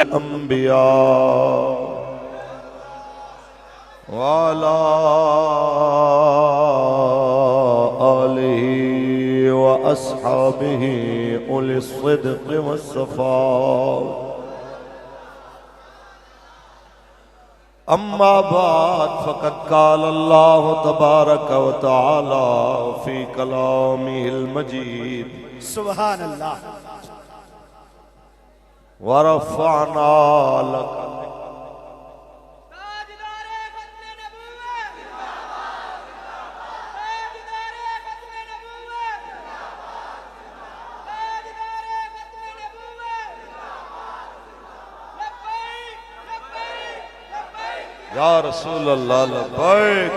الأنبياء وعلى آله وأصحابه أولي الصدق والصفاء أما بعد فقد قال الله تبارك وتعالى في كلامه المجيد سبحان اللہ ورفعنا لك یا رسول اللہ لبیک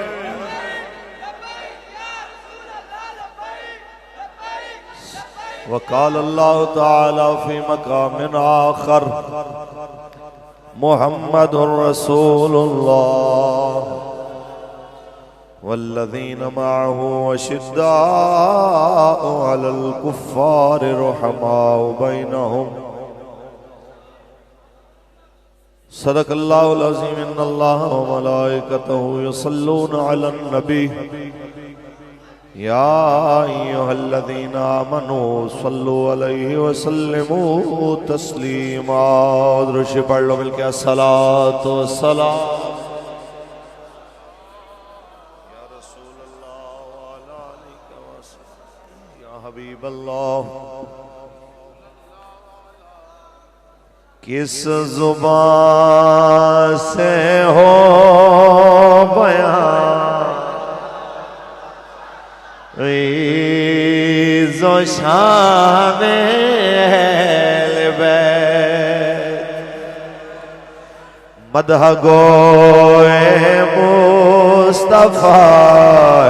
وقال اللہ تعالی فی مقام آخر محمد رسول اللہ والذین معه وشداء علی الكفار رحماء بینہم صدق اللہ العظیم ان اللہ وملائکتہ یصلون علی النبی یا ایہا الذین آمنوا صلوا علیہ وسلموا تسلیما درش پڑھ لو ملکے الصلاة والسلام یا رسول اللہ وعلا علیکہ وسلم یا حبیب اللہ کس زبان سے ہو بیان عز و شان اہل بیت مدح گوئے مصطفیٰ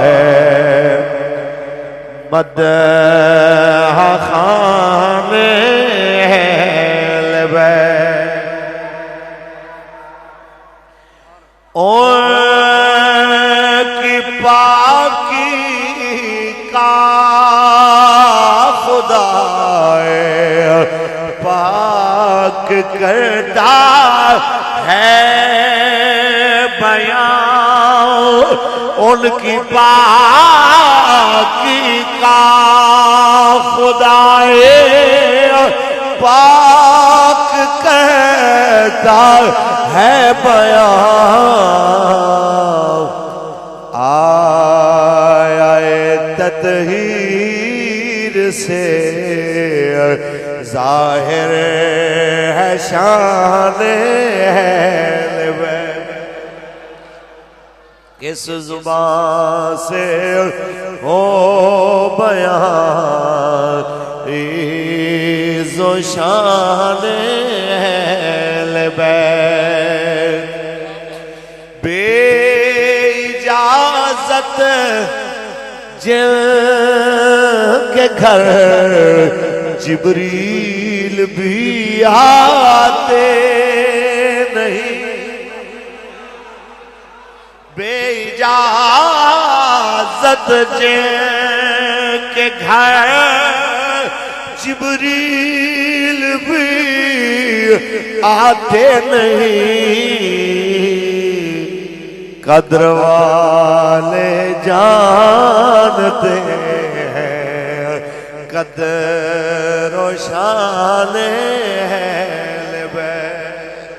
ہے مدح خان اہل بیت ان کی پاکی کا خدا پاک کرتا ہے بیان ان کی پاکی کا خدا پاک کرتا ہے بیان آیا تطہیر سے ظاہر ہے شان اہل بیت کس زبان سے ہو بیان عز و شان اہل بیت بے اجازت جن کے گھر جبریل بھی آتے نہیں بے اجازت جن کے گھر جبریل بھی آتے نہیں قدر والے جانتے ہیں قدر و شان اہل بیت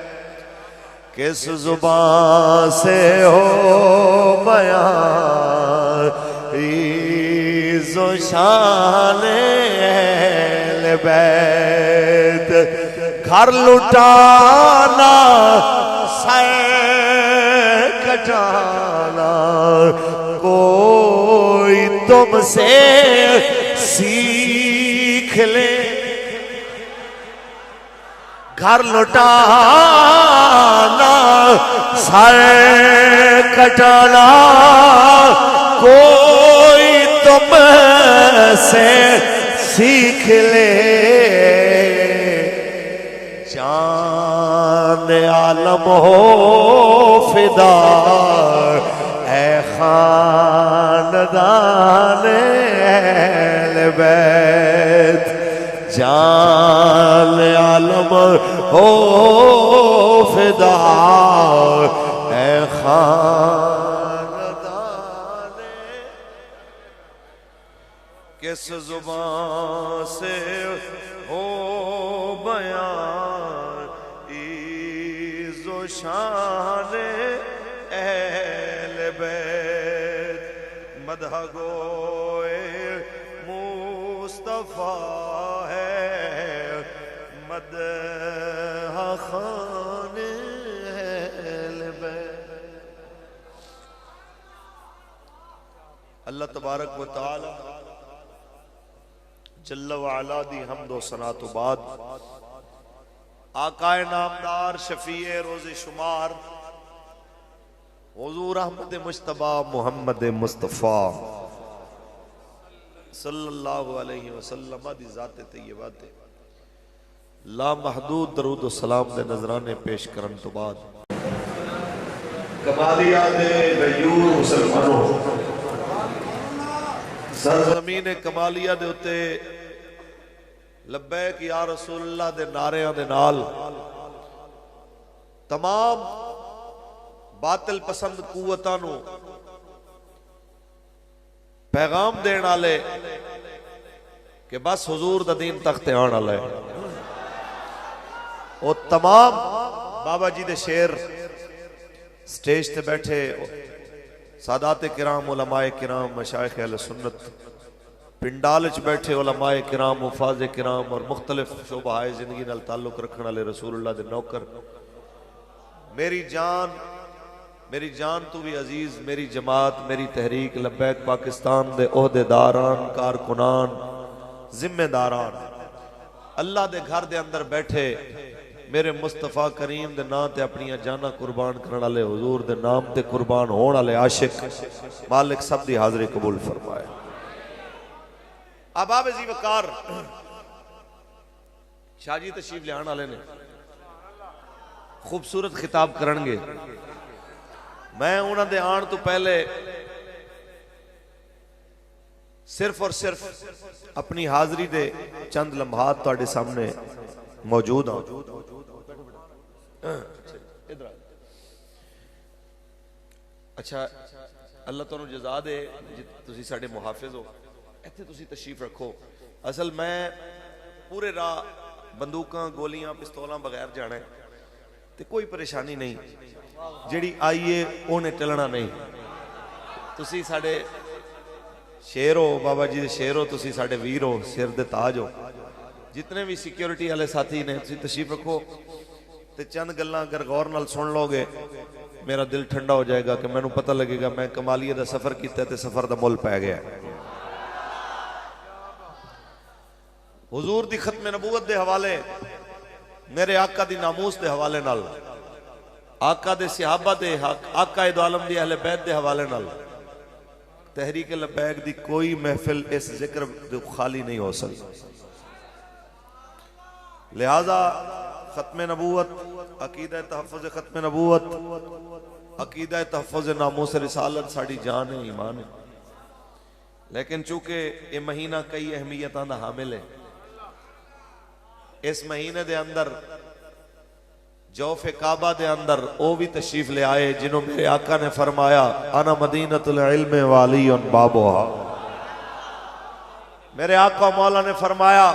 کس زبان سے ہو بیان عز و شان اہل بیت گھر لٹانا سر کٹانا کوئی تم سے سیکھ لے گھر لٹانا سر کٹانا کوئی تم سے سیکھ لے جان عالم ہو فدا اے خاندان اہل بیت جان عالم ہو فدا اے خاندان، کس زبان سے ہو بیان عز و شان اہل بیت، مدح گوئے مصطفیٰ ہے، مدح خوان اہل بیت۔ اللہ تبارک و تعالی جل وعلا دی حمد و ثنا تو بعد آقا نامدار شفیع روز شمار حضور احمد مجتبی محمد مصطفیٰ صلی اللہ علیہ وسلم دی ذات طیبات لا محدود درود و سلام دے نظرانے پیش کرن تو بعد کمالیات غیور مسلمانوں سرزمین کمالیہ دے اتے لبیک یا رسول اللہ دے نعرے دے نال تمام باطل پسند قوتاں نو پیغام دین والے کہ بس حضور دا دین تخت آن والا ہے، وہ تمام بابا جی دے شیر سٹیج تے بیٹھے سادات کرام علماء کرام مشائخ اہل سنت پنڈالچ بیٹھے علماء کرام مفاظ کرام اور مختلف شعبہ زندگی نال تعلق رکھنے والے رسول اللہ دے نوکر، میری جان تو بھی عزیز، میری جماعت، میری تحریک لبیک پاکستان دے عہدیداران، کارکنان، ذمہ داران، اللہ دے گھر دے اندر بیٹھے میرے مصطفیٰ کریم دے نام تے اپنی جانا قربان کرنے والے حضور دے نام تے قربان ہونے والے عاشق مالک سب دی حاضری قبول فرمائے۔ اباب زی وقار شاہ جی تشریف لے آنے والے نے خوبصورت خطاب کرنگے، میں انہاں دے آن تو پہلے صرف اور صرف اپنی حاضری دے چند لمحات تواڈے سامنے موجود ہوں۔ اچھا اللہ تعالیٰ جزا دے تسی ساڑے محافظ ہو، ایتھے تسی تشریف رکھو۔ اصل میں پورے راہ بندوقاں گولیاں پستولاں بغیر جانا ہے تے کوئی پریشانی نہیں، جڑی آئیے اونے چلنا نہیں۔ تسی ساڑے شیر ہو، بابا جی دے شیر ہو، تسی ساڑے ویر ہو، سر دے تاج ہو، جتنے بھی سیکیورٹی والے ساتھی نے تسی تشریف رکھو تے چند گلاں اگر غور نال سن لو گے میرا دل ٹھنڈا ہو جائے گا کہ میں نو پتہ لگے گا میں کمالیہ دا سفر کیتا تے سفر دا مول پہ گیا ہے۔ حضور دی ختم نبوت دے حوالے، میرے آقا دی ناموس دے حوالے نال، آقا دے صحابہ دے آقا دو عالم دی اہل بیت دے حوالے نال تحریک لبیک دی کوئی محفل اس ذکر دے خالی نہیں ہو سکتی۔ لہذا ختم نبوت، عقیدہ تحفظ ختم نبوت، عقیدہ تحفظ ناموس رسالت ساڑی جان ہے، ایمان ہے، لیکن چونکہ یہ مہینہ کئی اہمیتاں دا حامل ہے، اس مہینے دے اندر جوف کعبہ دے اندر او بھی تشریف لے آئے جنہوں میرے آقا نے فرمایا انا مدینۃ العلم والی بابوہا، میرے آقا مولا نے فرمایا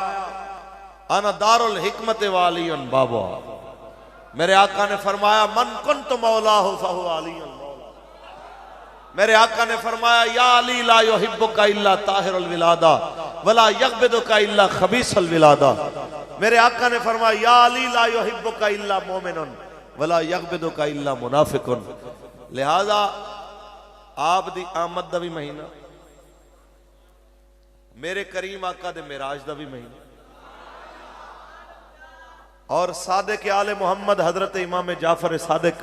انا دار الحکمت والی بابوہا، میرے آقا نے فرمایا من کنت مولاہ فہو علی المولا، میرے آقا نے فرمایا یا علی لا یحبک الا طاہر الولادہ ولا یغبدک الا خبیث الولادہ، میرے آقا نے فرمایا یا علی لا یحبک الا مومن ولا یغبدک الا منافق۔ لہذا آپ دی آمد دا بھی مہینہ، میرے کریم آقا دے معراج دا بھی مہینہ، اور صادق آل محمد حضرت امام جعفر صادق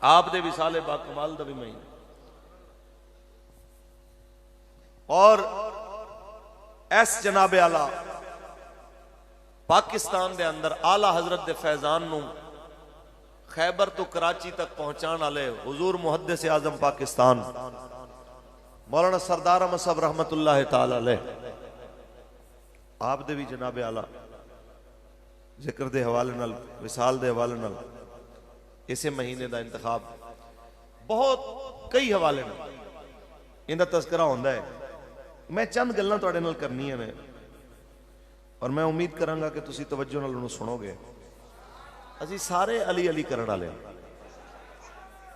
آپ دے وصال باکمال دا بھی مہینہ، اور ایس جناب اعلیٰ پاکستان دے اندر اعلیٰ حضرت دے فیضان نو خیبر تو کراچی تک پہنچان آلے حضور محدث اعظم پاکستان مولانا سردار احمد صاحب رحمت اللہ تعالی علیہ آپ دے بھی جناب اعلیٰ ذکر دے حوالے نال وصال دے حوالے نال اسے مہینے دا انتخاب بہت کئی حوالے نال ان دا تذکرہ ہوندا ہے. میں چند گلاں تواڈے نال کرنیاں نے اور میں امید کراں گا کہ تسی توجہ نال انہوں سنو گے. اسی سارے علی علی کرن والے،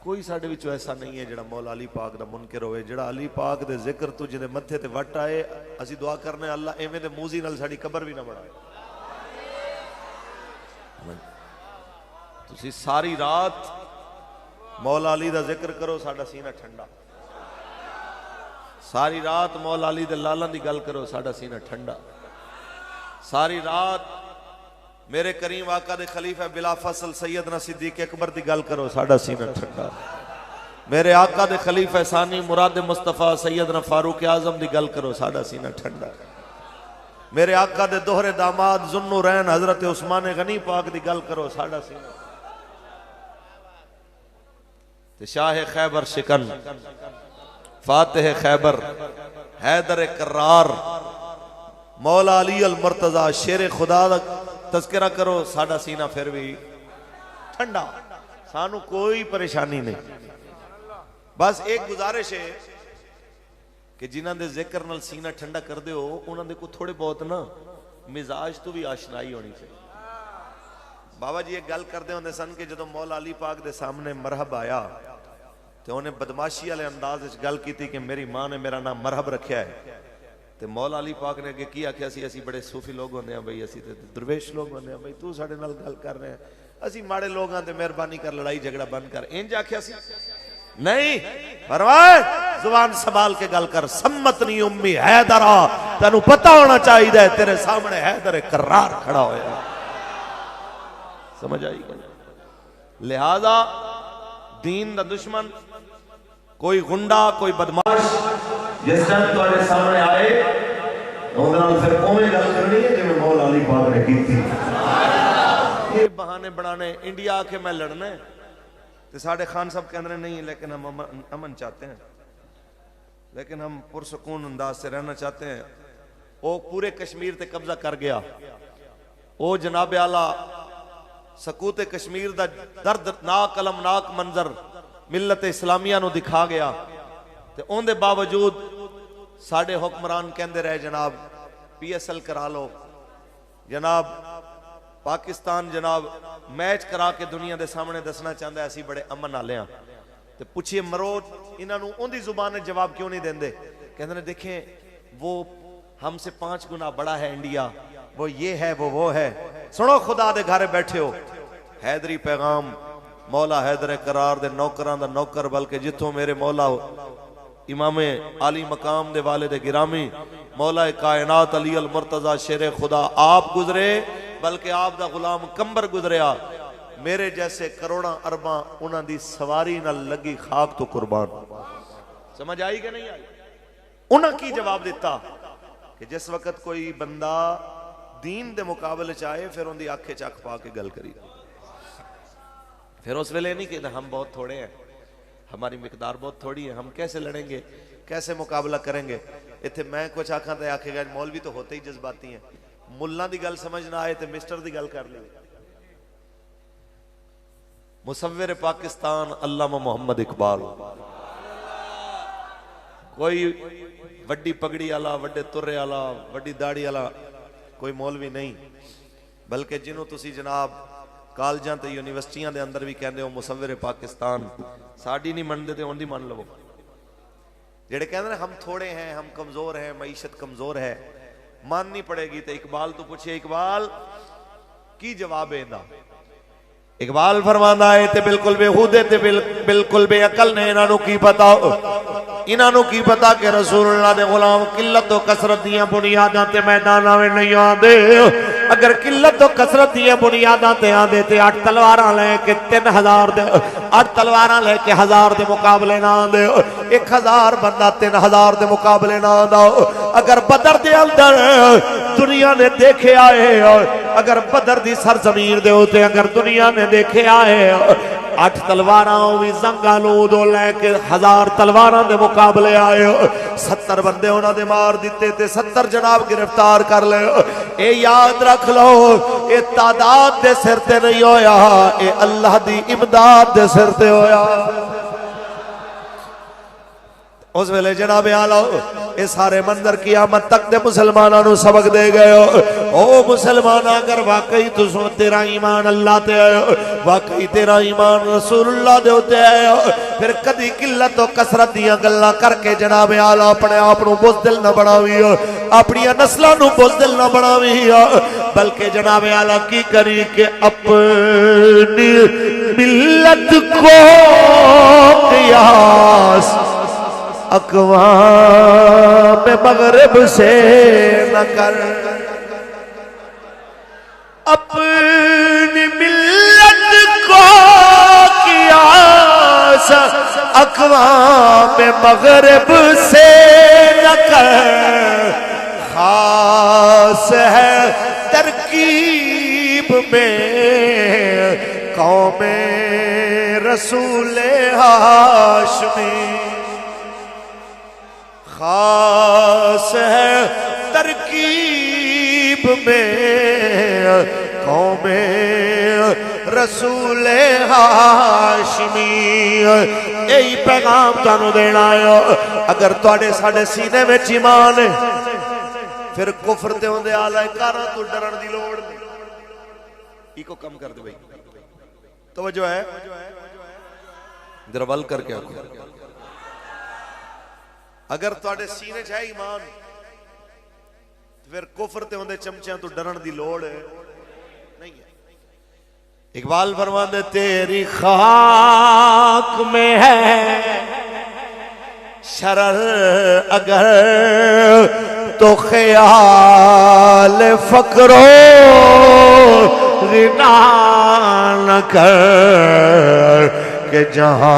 کوئی ساڈے وچ ایسا نہیں ہے جڑا مولا علی پاک دا منکر ہوئے. جڑا علی پاک دے ذکر تو جدے متھے تے وٹ آئے اسی دعا کرنے اللہ ایویں دے موزی نال ساڈی قبر بھی نہ بڑھائے. تسی ساری رات مولا علی دا ذکر کرو ساڈا سینہ ٹھنڈا. ساری رات مولا علی دے لالاں دی گل کرو ساڈا سینہ ٹھنڈا. ساری رات میرے کریم آقا دے خلیفہ بلا فصل سیدنا صدیق اکبر دی گل کرو ساڈا سینہ ٹھنڈا. میرے آقا دے خلیفہ ثانی مراد مصطفیٰ سیدنا فاروق اعظم دی گل کرو ساڈا سینہ ٹھنڈا. میرے آقا دے دوہرے داماد ذوالنورین حضرت عثمان غنی پاک دی گل کرو ساڈا سینہ. تے شاہ خیبر شکن، فاتح خیبر، حیدر کرار، مولا علی المرتضی شیر خدا دا تذکرہ کرو ساڈا سینہ پھر بھی ٹھنڈا. سانو کوئی پریشانی نہیں. بس ایک گزارش ہے کہ جنہاں دے ذکر نال سینہ ٹھنڈا کر دے ہو انہاں دے کو تھوڑے بہت نا مزاج تو بھی آشنائی ہونی چاہیے. بابا جی ایک گل کردے ہوندے سن کہ جدوں مولا علی پاک دے سامنے مرحب آیا تو انہیں بدماشی والے انداز وچ گل کیتی کہ میری ماں نے میرا نام مرحب رکھیا ہے. تے مولا علی پاک نے اگے کی آکھیا اسی بڑے صوفی لوگ ہوندے ہیں بھئی، اسی تے درویش لوگ ہوندے ہیں بھئی، تو ساڈے نال گل کر رہے ہیں، اسی ماڑے لوگاں تے مہربانی کر لڑائی جھگڑا بند کر. انج آکھیا سی نہیں، فرمائے زبان سنبھال کے گل کر. سمتنی امی حیدرا، تینوں پتہ ہونا چاہیے تیرے سامنے حیدر کرار کھڑا ہویا. سمجھ آئی گئی؟ لہذا دین دا دشمن کوئی غنڈا کوئی بدماش جس ٹائم تمہارے سامنے آئے انہوں پھر اویں گل کرنی ہے جویں مولا علی پاک نے کی تھی. یہ بہانے بنانے انڈیا آ کے میں لڑنا ہے تو ساڑھے خان صاحب کہہ رہے نہیں، لیکن ہم امن چاہتے ہیں، لیکن ہم پرسکون انداز سے رہنا چاہتے ہیں. وہ پورے کشمیر تے قبضہ کر گیا. وہ جناب اعلیٰ سکوت کشمیر دا دردناک المناک منظر ملت اسلامیہ نو دکھا گیا. تے ان دے باوجود ساڑھے حکمران کہندے رہے جناب پی ایس ایل کرا لو، جناب پاکستان جناب میچ کرا کے دنیا دے سامنے دسنا چاہتا ہے اسی بڑے امن والے ہیں. تے پوچھئے مرو انہاں نو ان دی زبان جواب کیوں نہیں دیندے؟ کہندے نے دیکھیں وہ ہم سے 5 گنا بڑا ہے انڈیا، وہ یہ ہے وہ ہے. سنو خدا دے گھر بیٹھے ہو، حیدری پیغام مولا حیدر کرار دے نوکران دا نوکر، بلکہ جتوں میرے مولا امام عالی مقام دے والد گرامی مولا کائنات علی المرتضی شیر خدا آپ گزرے، بلکہ آپ دا غلام کمبر گزریا. میرے جیسے کروڑاں ارباں انہاں دی سواری نہ لگی خاک تو قربان. سمجھ آئی کہ نہیں آئی؟ انہاں کی جواب دیتا کہ جس وقت کوئی بندہ دین دے مقابلے چاہے پھر ان دی آنکھیں چاک پا کے گل کری. پھر اس ویلے نہیں کہ ہم بہت تھوڑے ہیں، ہماری مقدار بہت تھوڑی ہے، ہم کیسے لڑیں گے، کیسے مقابلہ کریں گے. اتھے میں کچھ آکھاں تے آکھے گا مولوی تو ہوتے ہی جذباتی ہیں، ملہ دی گل سمجھ نہ آئے تے مسٹر دی گل کر لی. مصور پاکستان علامہ محمد اقبال کوئی وڈی پگڑی والا، وڈے ترے والا، وڈی داڑھی والا کوئی مولوی نہیں، بلکہ جنہوں تسی جناب کالجاں تے یونیورسٹیاں دے اندر بھی کہندے ہو مصور پاکستان، ساڑی نہیں مندے تے ان دی من لو. جڑے کہندے ہیں ہم تھوڑے ہیں، ہم کمزور ہیں، معیشت کمزور ہے، ماننی پڑے گی. تے اقبال تو پوچھے اقبال کی جواب ہے دا؟ اقبال فرماندا ہے تے بالکل بے ہودے تے بالکل بے عقل نے انہاں نو کی پتا کہ رسول اللہ دے غلام قلت و کثرت دیاں بنیاداں تے میداناں وچ نہیں آندے. اگر قلت و کثرت دیاں بنیاداں تے آندے تے 8 تلواراں لے کے 3000 دے 8 تلواراں لے کے 1000 دے مقابلے نہ آندے، 1000 بندہ 3000 دے مقابلے نہ آندا. اگر بدر دے اندر دنیا نے دیکھے آئے، اگر بدر دی سرزمین دے ہوتے اگر دنیا نے دیکھے آئے 8 تلواراں بھی زنگالود لے کے 1000 تلواراں دے مقابلے آئے، 70 بندے انہاں دے مار دیتے تے 70 جناب گرفتار کر لے. اے یاد رکھ لو اے تعداد دے سر تے نہیں ہویا، اے اللہ دی امداد دے سر تے ہویا۔ اس ویلے جناب آلو اے سارے منظر قیامت تک دے مسلمانوں نو سبق دے گئے ہو۔ او مسلمان اگر واقعی تو سو تیرا ایمان اللہ تے آئے ہو، واقعی تیرا ایمان رسول اللہ دے ہوتے آئے ہو، پھر کدی قلت و کثرت دیاں گلاں کر کے جناب آلو اپنے آپ نو بزدل نہ بناوی ہو، اپنی نسلاں نو بزدل نہ بناوی ہو، بلکہ جناب آلو کی کری کہ اپنی ملت کو قیاس اقوام مغرب سے نہ کر، اپنی ملت کو قیاس اقوام مغرب سے نہ کر، خاص ہے ترکیب میں قوم رسول ہاشمی، خاص ہے ترکیب میں قوم رسول ہاشمی۔ یہی پیغام تانوں دینا ہے، اگر تواڈے ساڈے سینے وچ ایمان ہے پھر کفر تے ہوندے آلہ کاراں تو ڈرن دی لوڑ نہیں۔ ایکو کم کر دے بھائی، توجہ ہے ذرا ول کر کے آکھو، اگر تواڈے سینے چ ہے ایمان پھر کفر تے ہوندے چمچیاں تو ڈرن دی لوڑ ہے نہیں ہے۔ اقبال فرماندے تیری خاک میں ہے شرر اگر تو خیال فقر و غنا نہ کر، کہ جہاں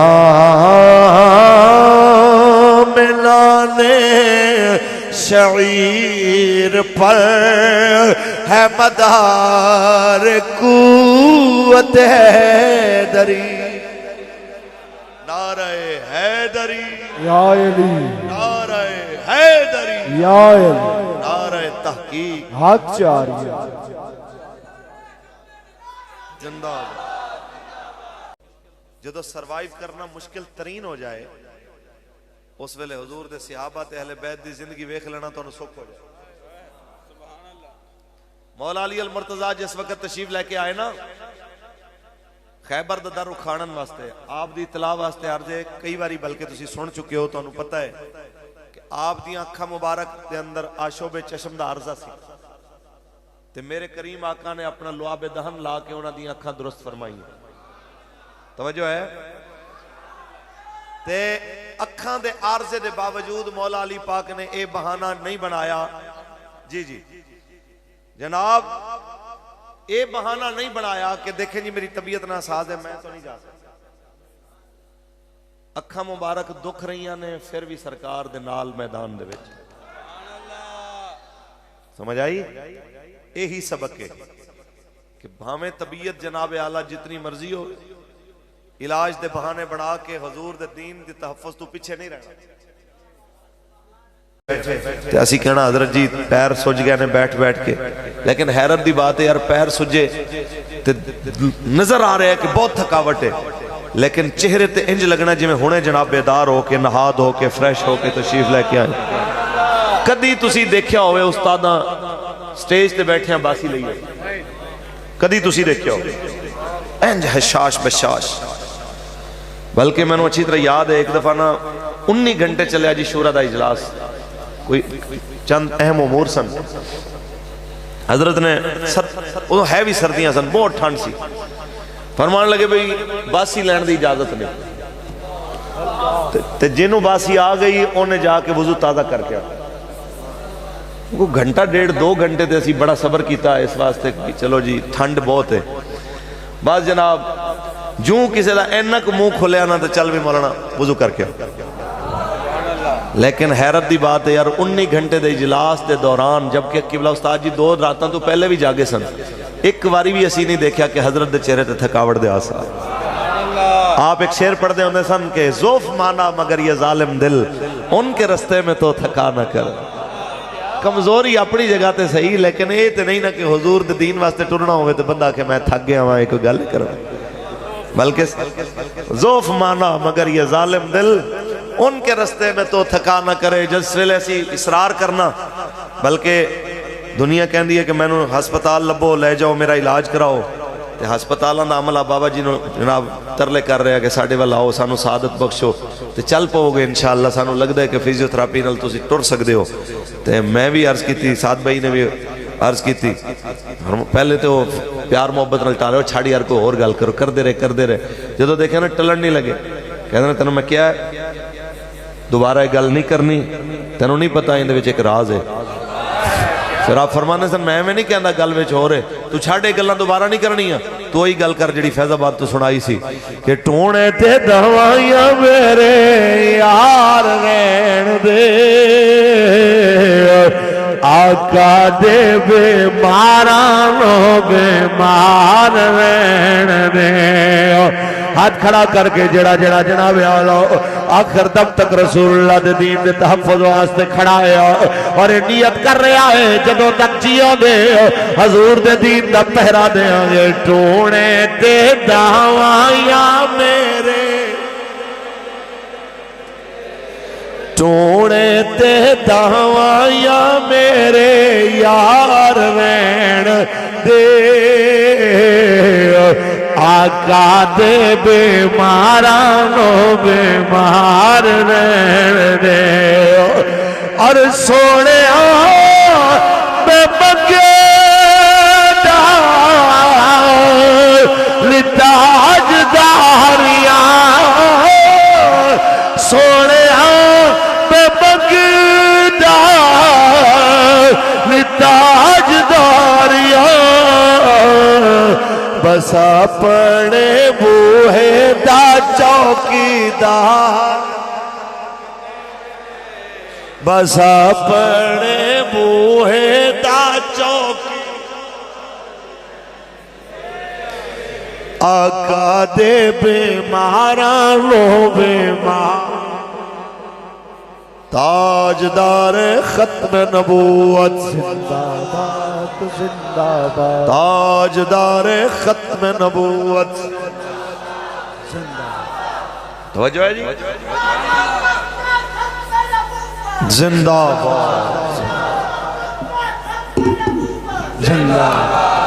ملانے شعیر پر ہے مدار قوت حیدری، نعرہ حیدری یا علی، نعرہ حیدری یا علی، نعرہ تحقیق حق چاری زندہ۔ جدو سروائیو کرنا مشکل ترین ہو جائے اس ویلے حضور دے صحابہ تے اہل بیت دی زندگی ویکھ لینا تو سکھ ہو جائے۔ مولا علی المرتضیٰ جس وقت تشریف لے کے آئے نا خیبر دا در اکھاڑن واسطے، آپ دی اطلاع واسطے عرضے کئی باری بلکہ تسی سن چکے ہو، تو انہوں پتہ ہے کہ آپ دی آنکھاں مبارک دے اندر آشوب چشم دا عرضہ سی، تے میرے کریم آقا نے اپنا لعاب دہن لا کے انہاں دی آنکھاں درست فرمائی۔ توجہ ہے تے اکھاں دے عارضے دے باوجود مولا علی پاک نے اے بہانہ نہیں بنایا، جی جی جناب اے بہانہ نہیں بنایا کہ دیکھیں جی میری طبیعت ناساز ہے میں تو نہیں جا سکتا۔ اکھاں مبارک دکھ رہیاں نے پھر بھی سرکار دے نال میدان دے وچ، سمجھ آئی؟ یہی سبق ہے کہ بھاویں طبیعت جناب اعلیٰ جتنی مرضی ہو، علاج دے بہانے بنا کے حضور دے دین دی تحفظ تو پیچھے نہیں رہنا۔ تے اسی کہنا حضرت جی پیر سج گئے نے بیٹھ بیٹھ کے، لیکن حیرت دی بات ہے یار پیر سجے تے نظر آ رہا ہے کہ بہت تھکاوٹ ہے، لیکن چہرے تے انج لگنا جی میں ہونے جناب بیدار ہو کے نہا دھو کے فریش ہو کے تشریف لے کے آئے۔ کدی تسی دیکھیا ہوئے استاداں سٹیج تے بیٹھے ہیں باسی لئیے، کدی تسی دیکھیا ہوئے انج حشاش بشاش، بلکہ میں نے اچھی طرح یاد ہے ایک دفعہ نا 19 گھنٹے چلے جی شورا دا اجلاس، کوئی چند اہم امور سن، حضرت نے وہ ہے بھی سردیاں سن بہت ٹھنڈ سی، فرمان لگے بھئی باسی لین دی اجازت نہیں، تے جنوں باسی آ گئی انہیں جا کے وضو تازہ کر کے وہ گھنٹہ ڈیڑھ 2 گھنٹے تے اسی بڑا صبر کیتا ہے اس واسطے کہ چلو جی ٹھنڈ بہت ہے۔ بعض جناب جوں کسی دا اینک منہ کھولیا نا تو چل بھی مولانا وضو کر کے، لیکن حیرت دی بات ہے یار 19 گھنٹے دے اجلاس دے دوران جبکہ قبلہ استاد جی 2 راتاں تو پہلے بھی جاگے سن، ایک واری بھی اسی نہیں دیکھا کہ حضرت دے چہرے تے تھکاوٹ دے آثار۔ آپ ایک شعر پڑھ دے ہوندے سن کہ ذوف مانا مگر یہ ظالم دل ان کے رستے میں تو تھکا نہ کر، کمزوری اپنی جگہ تے صحیح، لیکن یہ تے نہیں نہ کہ حضور دے دین واسطے ٹرنا ہوئے تو بندہ کہ میں تھک گیا وہاں ایک گل کروں، بلکہ ذوف مانا مگر یہ ظالم دل ان کے رستے میں تو تھکا نہ کرے جس ویلے سی اصرار کرنا، بلکہ دنیا کہن دی ہے کہ میں نے ہسپتال لبو لے جاؤ میرا علاج کراؤ، تے ہسپتالاں دا عملہ بابا جی نو جناب ترلے کر رہے ہیں کہ ساڑھے والا آؤ سانو سعادت بخشو، تے چل پاؤ گے انشاءاللہ، سانو لگ ہے کہ فیزیو تھراپی نال تسی ٹر سکدے ہو۔ تے میں بھی عرض کی تھی، سعد بھائی نے بھی عرض کی تھی، پہلے تو پیار محبت نال ٹالے چھاڑی یار کو اور گل کرو، کر دے رہے جدو دیکھے نا ٹلن نہیں لگے، کہتے ہیں تینوں میں کیا ہے دوبارہ ایک گل نہیں کرنی، تینوں نہیں پتا اندے وچ ایک راز ہے۔ پھر آپ فرمانے سن میں نہیں کہندا گل وچ ہو رہے، تو چھاڑے گلاں دوبارہ نہیں کرنی ہے، تو وہی گل کر جڑی فیض آباد تو سنائی سی کہ ٹونے تے دوائیاں میرے یار رہن دے، آقا دے بیمارانو بیمار رہن دے۔ ہاتھ کھڑا کر کے جڑا جناب آخر دم تک رسول اللہ دے دین دے تحفظ واسطے کھڑا ہے اور نیت کر رہا ہے جدوں تک جیو دے حضور دے دین دا پہرا دے آگے۔ ٹونے تے دعویاں میرے، ٹونے تے دعویاں میرے یار رہن دے، آقا دے بیمارانو بیمار رہن دے، اور سونے بے بگے لتاج داریاں، سونے بے بگے لتاج داریاں، بس اپنے بوہے دا چوکیدار، بس اپنے بوہے دا چوکیدار، آقا دے بیمارانو بیمار، تاجدار ختم نبوت زندہ باد زندہ باد، تاجدار ختم نبوت زندہ باد، توجہ ہے جی، زندہ باد زندہ باد،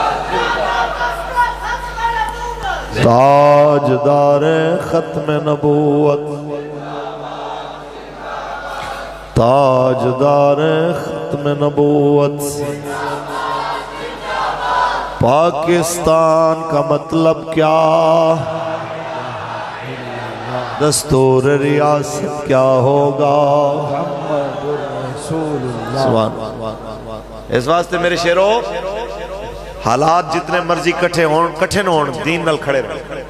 تاجدار ختم نبوت، تاجدار ختم نبوت، پاکستان کا مطلب کیا، دستور ریاست کیا ہوگا، اس واسطے میرے شیرو حالات جتنے مرضی کٹھے نہ ہون دین نال کھڑے رہے۔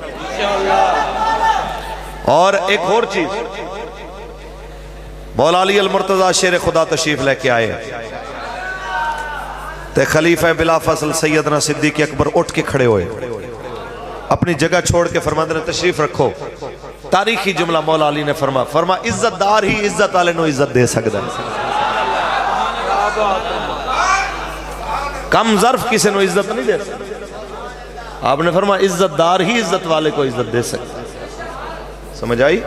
اور ایک اور چیز، مولا علی المرتضی شیر خدا تشریف لے کے آئے تے خلیفہ بلا فصل سیدنا صدیق اکبر اٹھ کے کھڑے ہوئے، اپنی جگہ چھوڑ کے فرماندے نے تشریف رکھو۔ تاریخی جملہ مولا علی نے فرما عزت دار ہی عزت والے نو عزت دے سکتا ہے، کم ظرف کسی نو عزت نہیں دے سکتا، آپ نے فرما عزت دار ہی عزت والے کو عزت دے سکتا ہے۔ سمجھ آئی؟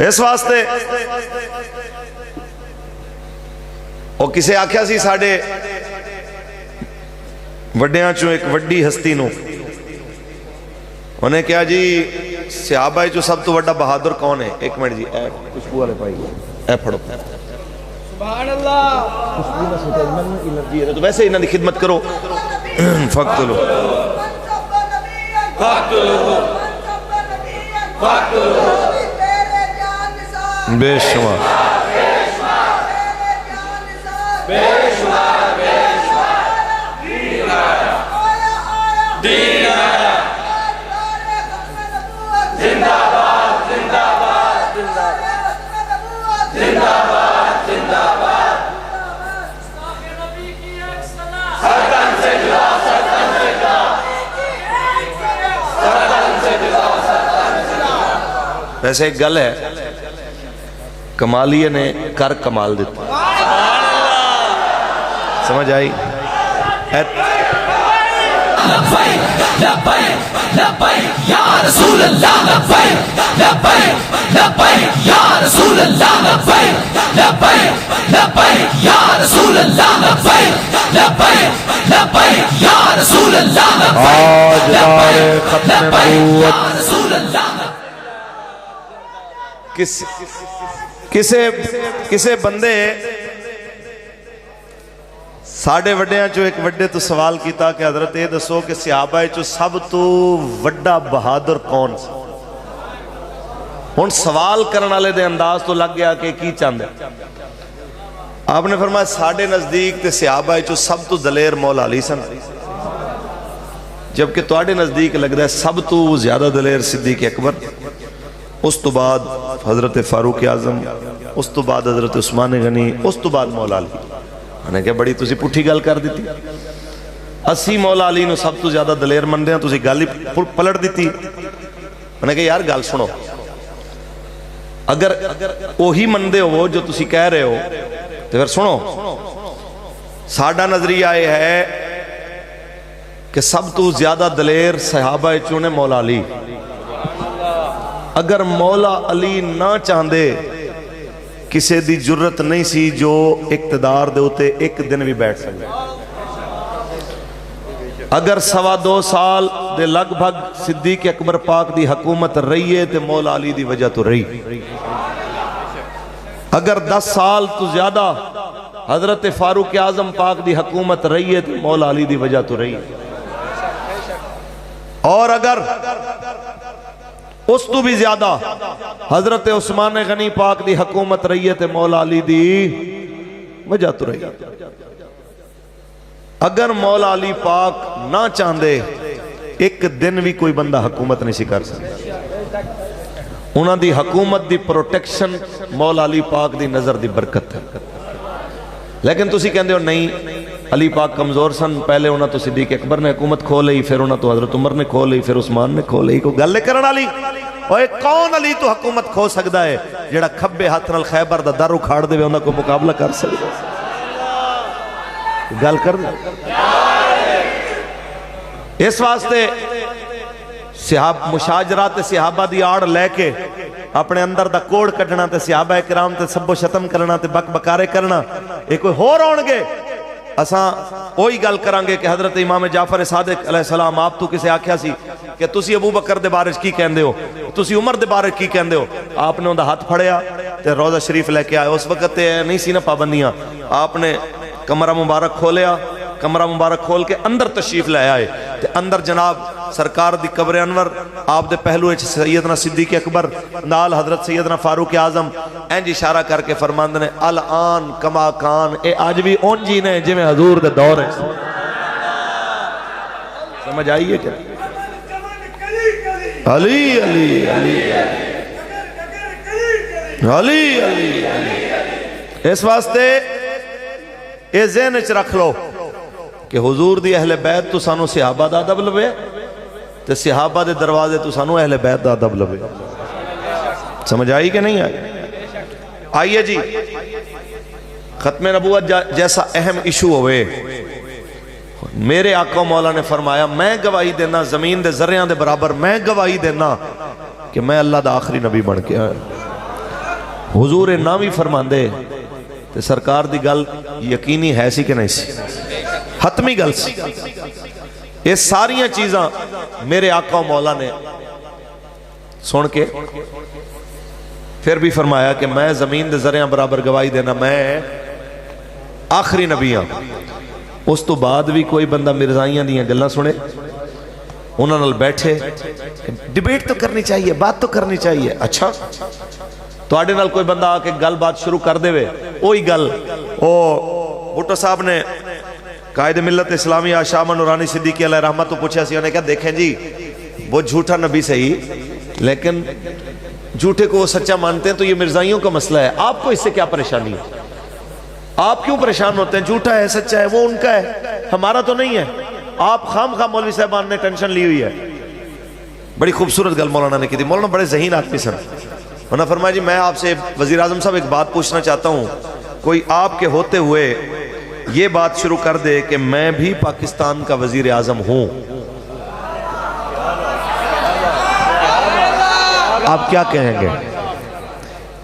اس واسطے وہ کسے آکھیا سی ساڑھے وڈیاں چوں ایک وڈی ہستی نو، انہیں کہا جی صحابہ جو سب تو وڈا بہادر کون ہے؟ ایک منٹ جی اے خوشبو والے پائی اے پڑھو سبحان اللہ، خوشبو نہ سوچا میں انرجی ہے تو ویسے انہاں دی خدمت کرو، فقتلو فقتلو فقتلو بے شمار بے شمار بے شمار دین آیا دین آیا زندہ باد زندہ باد زندہ باد زندہ باد سرطن سے جدا سرطن سے جدا سرطن سے جدا سرطن سے جدا۔ ویسے ایک گل ہے، کمالیے نے کر کمال دیتا، سمجھ آئی؟ لبیک لبیک لبیک یا رسول اللہ لبیک لبیک لبیک یا رسول اللہ لبیک لبیک لبیک یا رسول اللہ لبیک لبیک لبیک یا رسول اللہ آج دار ختم نبوت کسے بندے ساڑھے وڈیاں جو ایک وڈے تو سوال کیتا کہ حضرت یہ دسو کہ صحابہ جو سب تو وڈا بہادر کون سا؟ ہن سوال کرنے والے دے انداز تو لگ گیا کہ کی چاند ہے؟ آپ نے فرمایا ساڑھے نزدیک تے صحابہ جو سب تو دلیر مولا علی سن، جبکہ تواڈے نزدیک لگدا ہے سب تو زیادہ دلیر صدیق اکبر، اس تو بعد حضرت فاروق اعظم، اس تو بعد حضرت عثمان غنی، اس تو بعد مولا علی۔ میں نے کہا بڑی تسی پٹھی گل کر دیتی، اسی مولا علی نو سب تو زیادہ دلیر مندے ہیں، تسی گل ہی پلٹ دیتی۔ میں نے کہا یار گل سنو، اگر وہی مندے ہو جو تسی کہہ رہے ہو تو پھر سنو، ساڈا نظریہ یہ ہے کہ سب تو زیادہ دلیر صحابہ چونے مولا علی۔ اگر مولا علی نہ چاہندے کسے دی جرت نہیں سی جو اقتدار دے ہوتے ایک دن بھی بیٹھ سکتے۔ اگر 2.25 سال دے لگ بھگ صدیق اکبر پاک دی حکومت رہی ہے تے مولا علی دی وجہ تو رہی۔ اگر 10 سال تو زیادہ حضرت فاروق اعظم پاک دی حکومت رہی ہے تے مولا علی دی وجہ تو رہی۔ اور اگر اس تو بھی زیادہ حضرت عثمان غنی پاک دی حکومت رہی ہے تے مولا علی دی وجہ تو رہی۔ اگر مولا علی پاک نہ چاہندے ایک دن بھی کوئی بندہ حکومت نہیں سی کر سکتا۔ انہاں دی حکومت دی پروٹیکشن مولا علی پاک دی نظر دی برکت ہے۔ لیکن تسی کہندے ہو نہیں علی پاک کمزور سن، پہلے انہاں تو صدیق اکبر نے حکومت کھو لئی، پھر انہاں تو حضرت عمر نے کھو لئی، پھر عثمان نے کھو لئی۔ کوئی گل کرن والی اوے کون علی تو حکومت کھو سکدا ہے جڑا کھبے ہاتھ نال خیبر دا در اکھاڑ دے انہاں کو مقابلہ کر سکدا ہے؟ گل کر دے۔ اس واسطے مشاجرات صحابہ دی آڑ لے کے اپنے اندر دا کوڑ کڈنا تے صحابہ کرام تے سب و شتم کرنا تے بک بکارے کرنا، ایک کوئی ہور ہون گے اساں وہی گل کرانگے کہ حضرت امام جعفر صادق علیہ السلام آپ تو کسے آکھیا سی کہ تسی ابو بکر دے بارے کی کہندے ہو، تسی عمر دے بارے کی کہندے ہو؟ آپ نے ان دا ہاتھ پھڑیا تے روضہ شریف لے کے آئے۔ اس وقت تے نہیں سی نا پابندیاں، آپ نے کمرہ مبارک کھولیا، کمرہ مبارک کھول کے اندر تشریف لے آئے تے اندر جناب سرکار دی قبر انور، آپ دے پہلو سیدنا صدیق اکبر نال حضرت سیدنا فاروق اعظم اینج اشارہ کر کے فرماندے نے الان کما کان، اے آج بھی اون جی نے جی میں حضور دے دور ہے۔ سمجھ آئیے کیا؟ علی علی علی علی علی۔ اس واسطے اے ذہن وچ رکھ لو کہ حضور دی اہل بیت تو سانو صحابہ دا ادب لبے تے صحابہ دے دروازے تو سانو اہل بیت دا ادب لبے۔ سمجھ آئی کہ نہیں آئی؟ آئیے جی، ختم نبوت جیسا اہم ایشو ہوئے، میرے آقا مولا نے فرمایا میں گواہی دینا زمین دے ذریعہ دے برابر، میں گواہی دینا کہ میں اللہ دا آخری نبی بن کے آیا۔ حضور نہ بھی فرماندے تے سرکار دی گل یقینی ہے سی کہ نہیں سی، حتمی گل سی۔ یہ ساریاں چیزاں میرے آقا مولا نے سن کے پھر بھی فرمایا کہ میں زمین دے ذریعہ برابر گواہی دینا میں آخری نبی ہاں۔ اس تو بعد بھی کوئی بندہ مرزائیاں دیاں گلاں سنے، انہاں نال بیٹھے، ڈیبیٹ تو کرنی چاہیے، بات تو کرنی چاہیے۔ اچھا تو آڑے نال کوئی بندہ آکے گل بات شروع کر دے وے، وہی گل بھٹو صاحب نے قائد ملت اسلامی شاہ نورانی صدیقی علیہ رحمت تو پوچھا سی، انہوں نے کہا دیکھیں جی وہ جھوٹا نبی صحیح لیکن جھوٹے کو وہ سچا مانتے ہیں تو یہ مرزائیوں کا مسئلہ ہے، آپ کو اس سے کیا پریشانی ہے؟ آپ کیوں پریشان ہوتے ہیں؟ جھوٹا ہے سچا ہے وہ ان کا ہے، ہمارا تو نہیں ہے۔ آپ خام خام مولوی صاحبان نے ٹینشن لی ہوئی ہے۔ بڑی خوبصورت گل مولانا نے کی تھی، مولانا بڑے ذہین آدمی سن۔ انہوں نے فرمایا جی میں آپ سے وزیر اعظم صاحب ایک بات پوچھنا چاہتا ہوں، کوئی آپ کے ہوتے ہوئے یہ بات شروع کر دے کہ میں بھی پاکستان کا وزیر اعظم ہوں، آپ کیا کہیں گے؟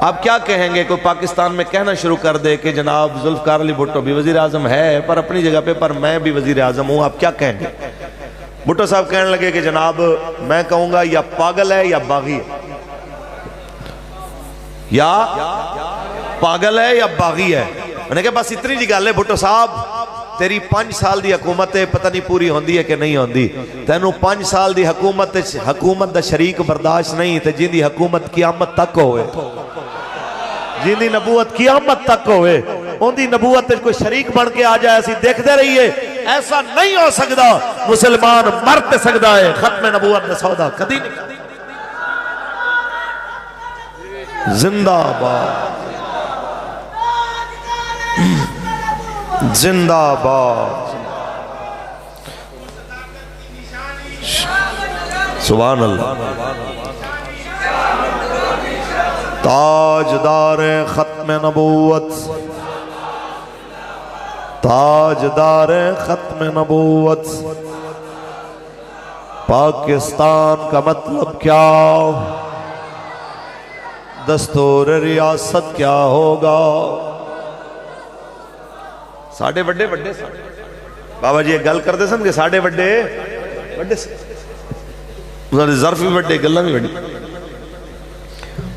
آپ کیا کہیں گے؟ کوئی پاکستان میں کہنا شروع کر دے کہ جناب ذوالفقار علی بھٹو بھی وزیر اعظم ہے پر اپنی جگہ پہ، پر میں بھی وزیر اعظم ہوں، آپ کیا کہیں گے؟ بھٹو صاحب کہنے لگے کہ جناب میں کہوں گا یا پاگل ہے یا باغی ہے، یا پاگل ہے یا باغی ہے۔ میں نے کہا بس اتنی جی گل ہے بھٹو صاحب، تیری 5 سال دی حکومت ہے، پتہ نہیں پوری ہوندی ہے کہ نہیں ہوندی، تینوں 5 سال دی حکومت دا شریک برداشت نہیں تے جن دی حکومت قیامت تک ہوئے، جن دی نبوت قیامت تک ہوئے، ان دی نبوت کوئی شریک بن کے آ جائے اسی دیکھتے رہیے، ایسا نہیں ہو سکتا، مسلمان مرتے سکتا ہے، ختم نبوت دا سودا کدی نہیں۔ زندہ باد، زندہ باد، سبحان اللہ۔ تاجدار ختم نبوت، تاجدار ختم نبوت، پاکستان کا مطلب کیا، دستور ریاست کیا ہوگا؟ ساڑھے بڑے بڑے بابا جی ایک گل کرتے سن کہ ساڑھے بڑے بڑے ظرف بھی بڑے گلہ بھی بڑی۔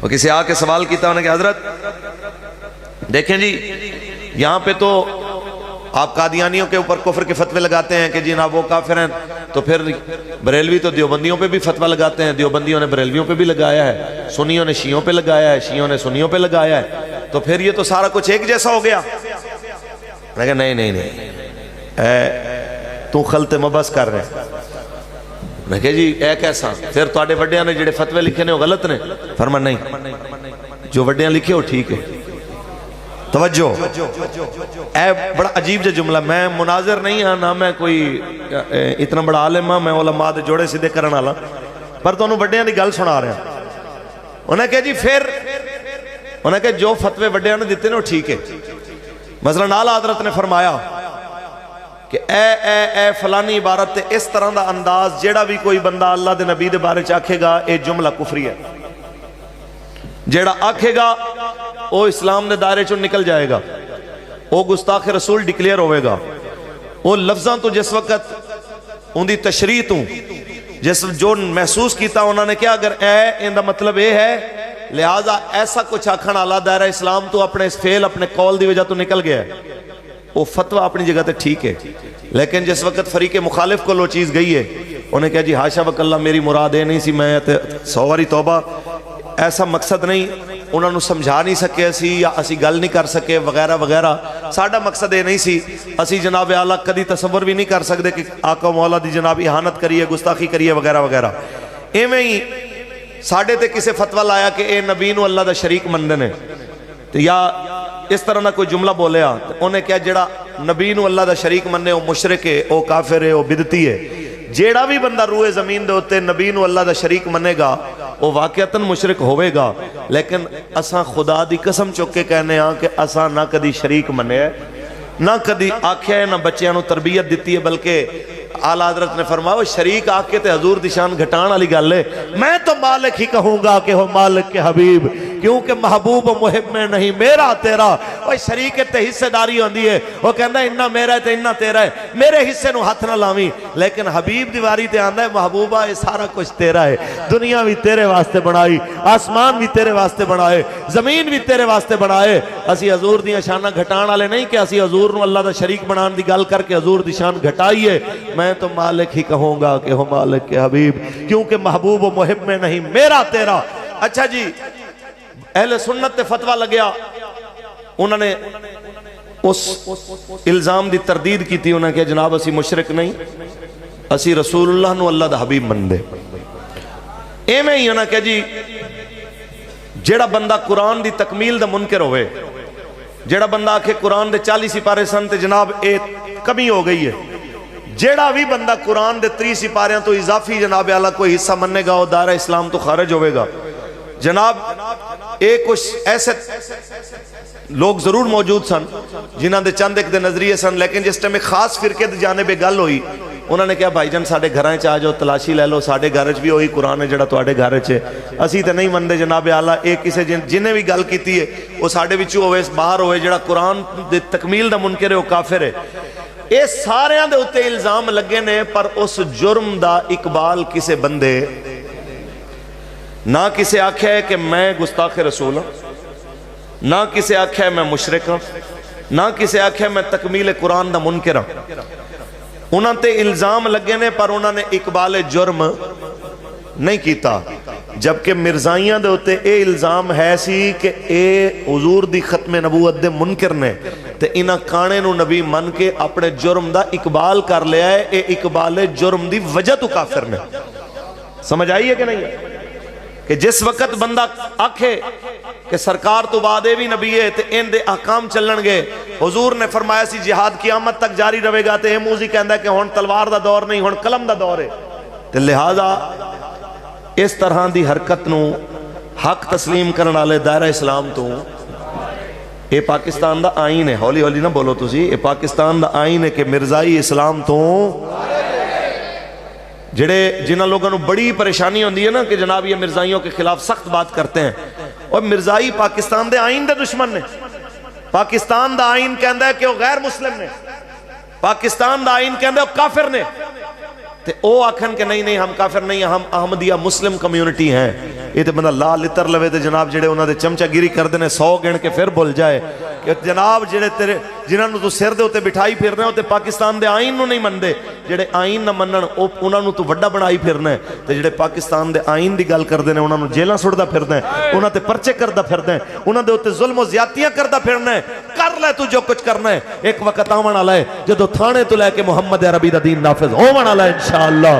وہ کسی آ کے سوال کیتا انہیں کہ حضرت دیکھیں جی یہاں پہ تو آپ قادیانیوں کے اوپر کفر کے فتوے لگاتے ہیں کہ جی نا وہ کافر ہیں، تو پھر بریلوی تو دیوبندیوں پہ بھی فتوہ لگاتے ہیں، دیوبندیوں نے بریلویوں پہ بھی لگایا ہے، سنیوں نے شیعوں پہ لگایا ہے، شیعوں نے سنیوں پہ لگایا ہے، تو پھر یہ تو سارا کچھ ایک جیسا ہو گیا۔ میں کہا نہیں نہیں نہیں، تو خلط مبس کر رہے ہیں۔ میں کہا جی اے کیسا؟ پھر تو آڑے وڈیاں نے جڑے فتوے لکھے نے وہ غلط نے؟ فرما نہیں، جو وڈیاں لکھے وہ ٹھیک ہے۔ توجہ، اے بڑا عجیب جو جملہ، میں مناظر نہیں ہاں، نہ میں کوئی اتنا بڑا عالم ہاں، میں علماء دے جوڑے سیدھے کرن والا، پر تو انہوں وڈیاں دی گل سنا رہے ہیں۔ انہیں کہا جی پھر انہیں کہا جو فتوے وڈیاں نے دیتے نے وہ ٹھیک ہے۔ مثلا اعلیٰ حضرت نے فرمایا کہ اے فلانی عبارت تے اس طرح دا انداز جیڑا بھی کوئی بندہ اللہ دے نبی دے بارے چاکھے گا اے جملہ کفری ہے، جیڑا آکھے گا وہ اسلام دے دائرے چوں نکل جائے گا، وہ گستاخ رسول ڈکلیئر ہوئے گا، وہ لفظاں تو جس وقت ان دی تشریح تو جو محسوس کیتا انہوں نے کیا اگر ان دا مطلب اے ہے لہذا ایسا کچھ آکھن اللہ دائرہ اسلام تو اپنے اس فعل اپنے قول دی وجہ تو نکل گیا ہے، وہ فتوہ اپنی جگہ تے ٹھیک ہے۔ لیکن جس وقت فریق مخالف کو لو چیز گئی ہے انہیں کہا جی حاشا وکاللہ میری مراد نہیں سی، میں 100 باری توبہ، ایسا مقصد نہیں، انہوں نے سمجھا نہیں سکے اسی یا اسی گل نہیں کر سکے وغیرہ وغیرہ، ساڑھا مقصد یہ نہیں سی، اسی جناب اعلیٰ کدی تصور بھی نہیں کر سکتے کہ آقا مولا دی جناب احانت کریے گستاخی کریے وغیرہ وغیرہ۔ ایویں ہی ساڑھے تے کسے فتوہ لایا کہ اے نبی نو اللہ دا شریک مندے نے، تو یا اس طرح نہ کوئی جملہ بولیا تو انہیں کیا جڑا نبی نو اللہ دا شریک مننے وہ مشرک ہے، وہ کافر ہے، وہ بدعتی ہے۔ جیڑا بھی بندہ روئے زمین دے ہوتے نبی نو اللہ دا شریک منے گا وہ واقعتاً مشرک ہوئے گا، لیکن اساں خدا دی قسم چکے کہنے ہاں کہ اساں نہ کدی شریک منے ہے، نہ کدی آکھیا ہے، نہ بچیاں نو تربیت دیتی ہے، بلکہ اعلیٰ حضرت نے فرمایا وہ شریک آکے تے حضور دی شان گھٹان علی گل ہے، میں تو مالک ہی کہوں گا کہ ہو مالک کے حبیب، کیونکہ محبوب و محب میں نہیں میرا تیرا، وہ شریک تے حصے داری ہوندی ہے، وہ کہندا ہے انہا میرا ہے تے انہا تیرا ہے، میرے حصے نو ہاتھ نہ لاویں، لیکن حبیب دیواری تے آندہ ہے محبوبہ یہ سارا کچھ تیرا ہے، دنیا بھی تیرے واسطے بنائی، آسمان بھی تیرے واسطے بنائے، زمین بھی تیرے واسطے بنائے، اسی حضور دی شانہ گھٹان والے نہیں کہ اسی حضور نو اللہ دا شریک بنان دی گل کر کے حضور دی شان گھٹائیے، میں تو مالک ہی کہوں گا کہ ہو مالک کے حبیب، کیونکہ محبوب و محب میں نہیں میرا تیرا۔ اچھا جی اہل سنت تے فتوہ لگیا، انہوں نے اس الزام دی تردید کی تھی، انہوں نے کہا جناب اسی مشرک نہیں، اسی رسول اللہ نو اللہ دا حبیب من دے۔ ایمیں ہی انہوں نے کہا جی جیڑا بندہ قرآن دی تکمیل دا منکر ہوئے، جیڑا بندہ آکھے قرآن دے 40 سپارے سن تے جناب ایک کمی ہو گئی ہے، جیڑا بھی بندہ قرآن دے 30 سپاریاں تو اضافی جناب اعلیٰ کوئی حصہ مننے گا وہ دائرہ اسلام تو خارج ہوئے گا۔ جناب ایک کچھ ایسے لوگ ضرور موجود سن جنہاں دے چند ایک دے نظریے سن، لیکن جس ٹائم ایک خاص فرقے دے جانب گل ہوئی، انہوں نے کہا بھائی جان ساڑھے گھرائیں چاہ جاؤ، تلاشی لے لو، ساڑھے گھرچ بھی ہوئی قرآن ہے جڑا تواڈے گھرچ ہے، اسی تے نہیں مندے جناب اعلیٰ، ایک کسے جنہیں بھی گل کیتی ہے وہ ساڑھے وچوں ہوئے باہر ہوئے، جڑا قرآن دے تکمیل دا منکر ہے وہ کافر ہے۔ اے سارے دے اتے الزام لگے نے، پر اس جرم دا اقبال کسے بندے نہ کسے آکھیا ہے کہ میں گستاخ رسول ہوں، نہ کسے آکھیا ہے میں مشرک ہوں، نہ کسے آکھیا ہے میں تکمیل قرآن دا منکر ہوں۔ انہاں تے الزام لگے نے پر انہاں نے اقبال جرم نہیں کیتا، جبکہ مرزائیاں دے ہوتے اے الزام ہے سی کہ اے حضور دی ختم نبوت دے منکر نے، تے انہاں کانے نو نبی من کے اپنے جرم دا اقبال کر لیا ہے، اے اقبال جرم دی وجہ تو کافر نے۔ سمجھ آئی ہے کہ نہیں ہے؟ کہ جس وقت بندہ آکھے کہ سرکار تو بعد بھی نبی ہے تے ان دے احکام چلن گے، حضور نے فرمایا سی جہاد قیامت تک جاری رہے گا، تے اے موزی کہندا ہے کہ ہن تلوار دا دور نہیں، ہن قلم دا دور ہے۔ تے لہذا اس طرح دی حرکت نو حق تسلیم کرن والے دائرہ اسلام تو، اے پاکستان دا آئین ہے، ہولی ہولی نہ بولو تسی، اے پاکستان دا آئین ہے کہ مرزائی اسلام تو جڑے جنہ لوگوں نے بڑی پریشانی ہوندی ہے نا کہ جناب یہ مرزائیوں کے خلاف سخت بات کرتے ہیں، اور مرزائی پاکستان دے آئین دے دشمن نے۔ پاکستان دا آئین کہندا ہے کہ وہ غیر مسلم نے، پاکستان دا آئین کہندا ہے وہ کافر نے، تے او آکھن کہ نہیں ہم کافر نہیں، ہم احمدیہ مسلم کمیونٹی ہیں۔ یہ تے بندہ لا لتر لوے تے جناب جڑے انہاں دے چمچہ گیری کر دینے 100 گن کے پھر بھول جائے کہ جناب جڑے تیرے جنہاں نو تو سر دے ہوتے بٹھائی پھرنے ہوتے پاکستان دے آئین نو نہیں مندے، جڑے آئین نہ منن انہاں نو تو وڈا بنائی پھرنے، تے جڑے پاکستان دے آئین دی گل کر دینے انہاں نو جیلاں سڑدا پھرنے، انہاں تے پرچے کردا پھرنے، انہاں دے ہوتے ظلم و زیادتیاں کردا پھرنے۔ کر لے تو جو کچھ کرنا ہے، ایک وقت آون والا ہے جدو تھانے تو لے کے محمد عربی دا دین نافذ ہون والا ہے انشاءاللہ۔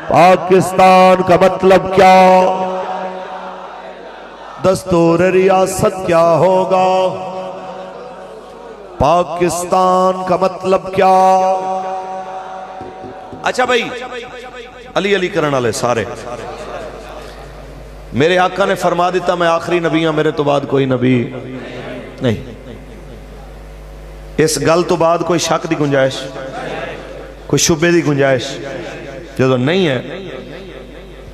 پاکستان کا مطلب کیا، دستور ریاست کیا ہوگا، پاکستان کا مطلب کیا۔ اچھا بھائی، علی علی کرن والے سارے، میرے آقا نے فرما دیتا میں آخری نبی ہوں، میرے تو بعد کوئی نبی نہیں۔ اس گل تو بعد کوئی شک دی گنجائش، کوئی شبے دی گنجائش جو نہیں ہے،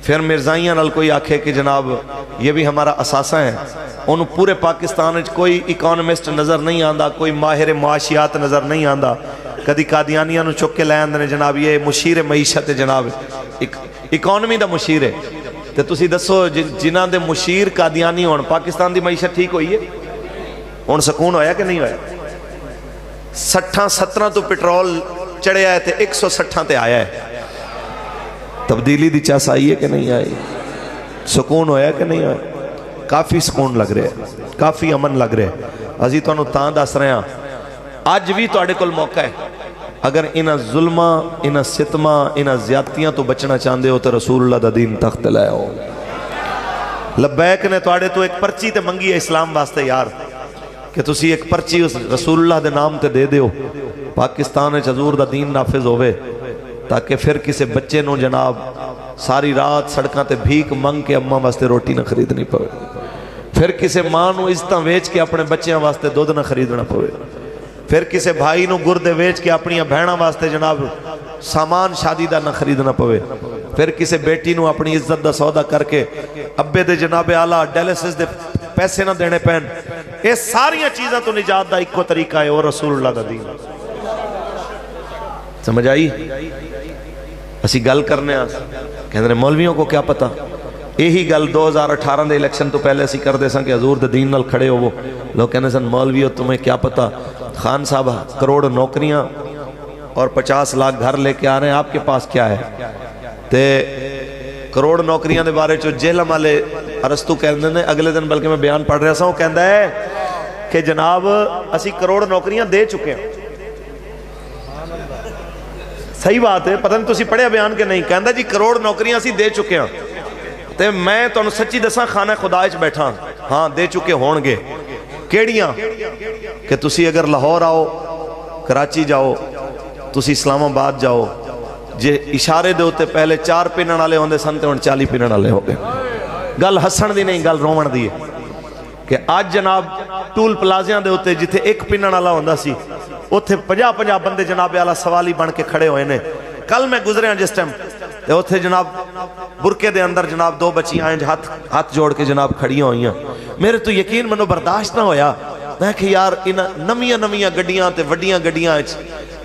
پھر مرزائیاں نال کوئی آکھے کہ جناب یہ بھی ہمارا اساسہ ہے، انہوں پورے پاکستان میں کوئی اکانومسٹ نظر نہیں آندا، کوئی ماہر معاشیات نظر نہیں آندا، کدی قادیانیاں نو چک کے لے آندے نے جناب یہ مشیر معیشت ہے، جناب اکانومی دا مشیر ہے۔ تے تسی دسو جنہاں دے مشیر قادیانی ہون پاکستان دی معیشت ٹھیک ہوئی ہے؟ ہن سکون ہویا کہ نہیں ہویا؟ 60-70 تو پٹرول چڑھے آئے تھے 160 تے آیا ہے، تبدیلی دی چاس آئی ہے کہ نہیں آئی؟ سکون ہویا کہ نہیں ہویا؟ کافی سکون لگ رہے ہیں، کافی امن لگ رہے ہیں۔ ازی تو انہوں تاں دس رہے ہیں آج بھی تو آڑے کل موقع ہے، اگر انہاں ظلمہ انہاں ستمہ انہاں زیادتیاں تو بچنا چاندے ہو تو رسول اللہ دا دین تخت لائے ہو۔ لبیک نے تو آڑے تو ایک پرچی تے منگی ہے اسلام واسطے یار، کہ تسی ایک پرچی اس رسول اللہ دے نام تے دے دیو، پاکستان ہے حضور دا دین نافذ ہوئے، تاکہ پھر کسے بچے نو جناب ساری رات سڑکاں تے بھیک منگ کے اماں واسطے روٹی نہ خریدنی پوے، پھر کسے ماں نو عزتاں ویچ کے اپنے بچیاں واسطے دودھ نہ خریدنا پوے، پھر کسے بھائی نو گردے ویچ کے اپنی بہناں واسطے جناب سامان شادی دا نہ خریدنا پوے، پھر کسے بیٹی نو اپنی عزت دا سودا کر کے ابے دے جناب اعلیٰ ڈیلیسس دے پیسے نہ دینے پہن۔ یہ ساریاں چیزاں تو نجات دا ایک کو طریقہ ہے اور رسول اللہ دا دین۔ سمجھ آئی؟ اسی گل کرنے آس کہندے ہیں مولویوں کو کیا پتا، یہی گل 2018 دے الیکشن تو پہلے اسی کر دے سن کہ حضور دے دین نال کھڑے ہو، وہ لوگ کہنے سن مولویوں تمہیں کیا پتا، خان صاحب کروڑ نوکریاں اور 50 لاکھ گھر لے کے آ رہے ہیں، آپ کے پاس کیا ہے؟ تے کروڑ نوکریاں دے بارے جو جہلم والے ارسطو کہندے نے، اگلے دن بلکہ میں بیان پڑھ رہا سا، وہ کہندا ہے کہ جناب اسی کروڑ نوکریاں دے چکے ہیں۔ صحیح بات ہے، پتہ نہیں تسی پڑھیا بیان کے نہیں، کہندا جی کروڑ نوکریاں اسی دے چکے ہیں، تے میں تو سچی دساں خانہ خدا وچ بیٹھا ہاں دے چکے ہون گے، کیڑیاں کہ تسی اگر لاہور آؤ، کراچی جاؤ، تسی اسلام آباد جاؤ، جے اشارے دے ہوتے پہلے 4 پینن والے ہوندے سن تے ہن 40 پینن والے ہو گئے۔ گل ہسن دی نہیں، گل رومن دی ہے کہ آج جناب ٹول پلازیاں دے ہوتے جتھے ایک پینن والا ہوندا سی اوتھے 50 بندے جناب والا سوالی بن کے کھڑے ہوئے نے. کل میں گزرے جس ٹائم تے اوتھے جناب برکے دے اندر جناب 2 بچیاں آئیں ہاتھ جوڑ کے جناب کھڑیاں ہوئیاں. میرے تو یقین منو برداشت نہ ہویا. میں کہ یار نمیاں گڈیاں تے وڈیاں گڈیاں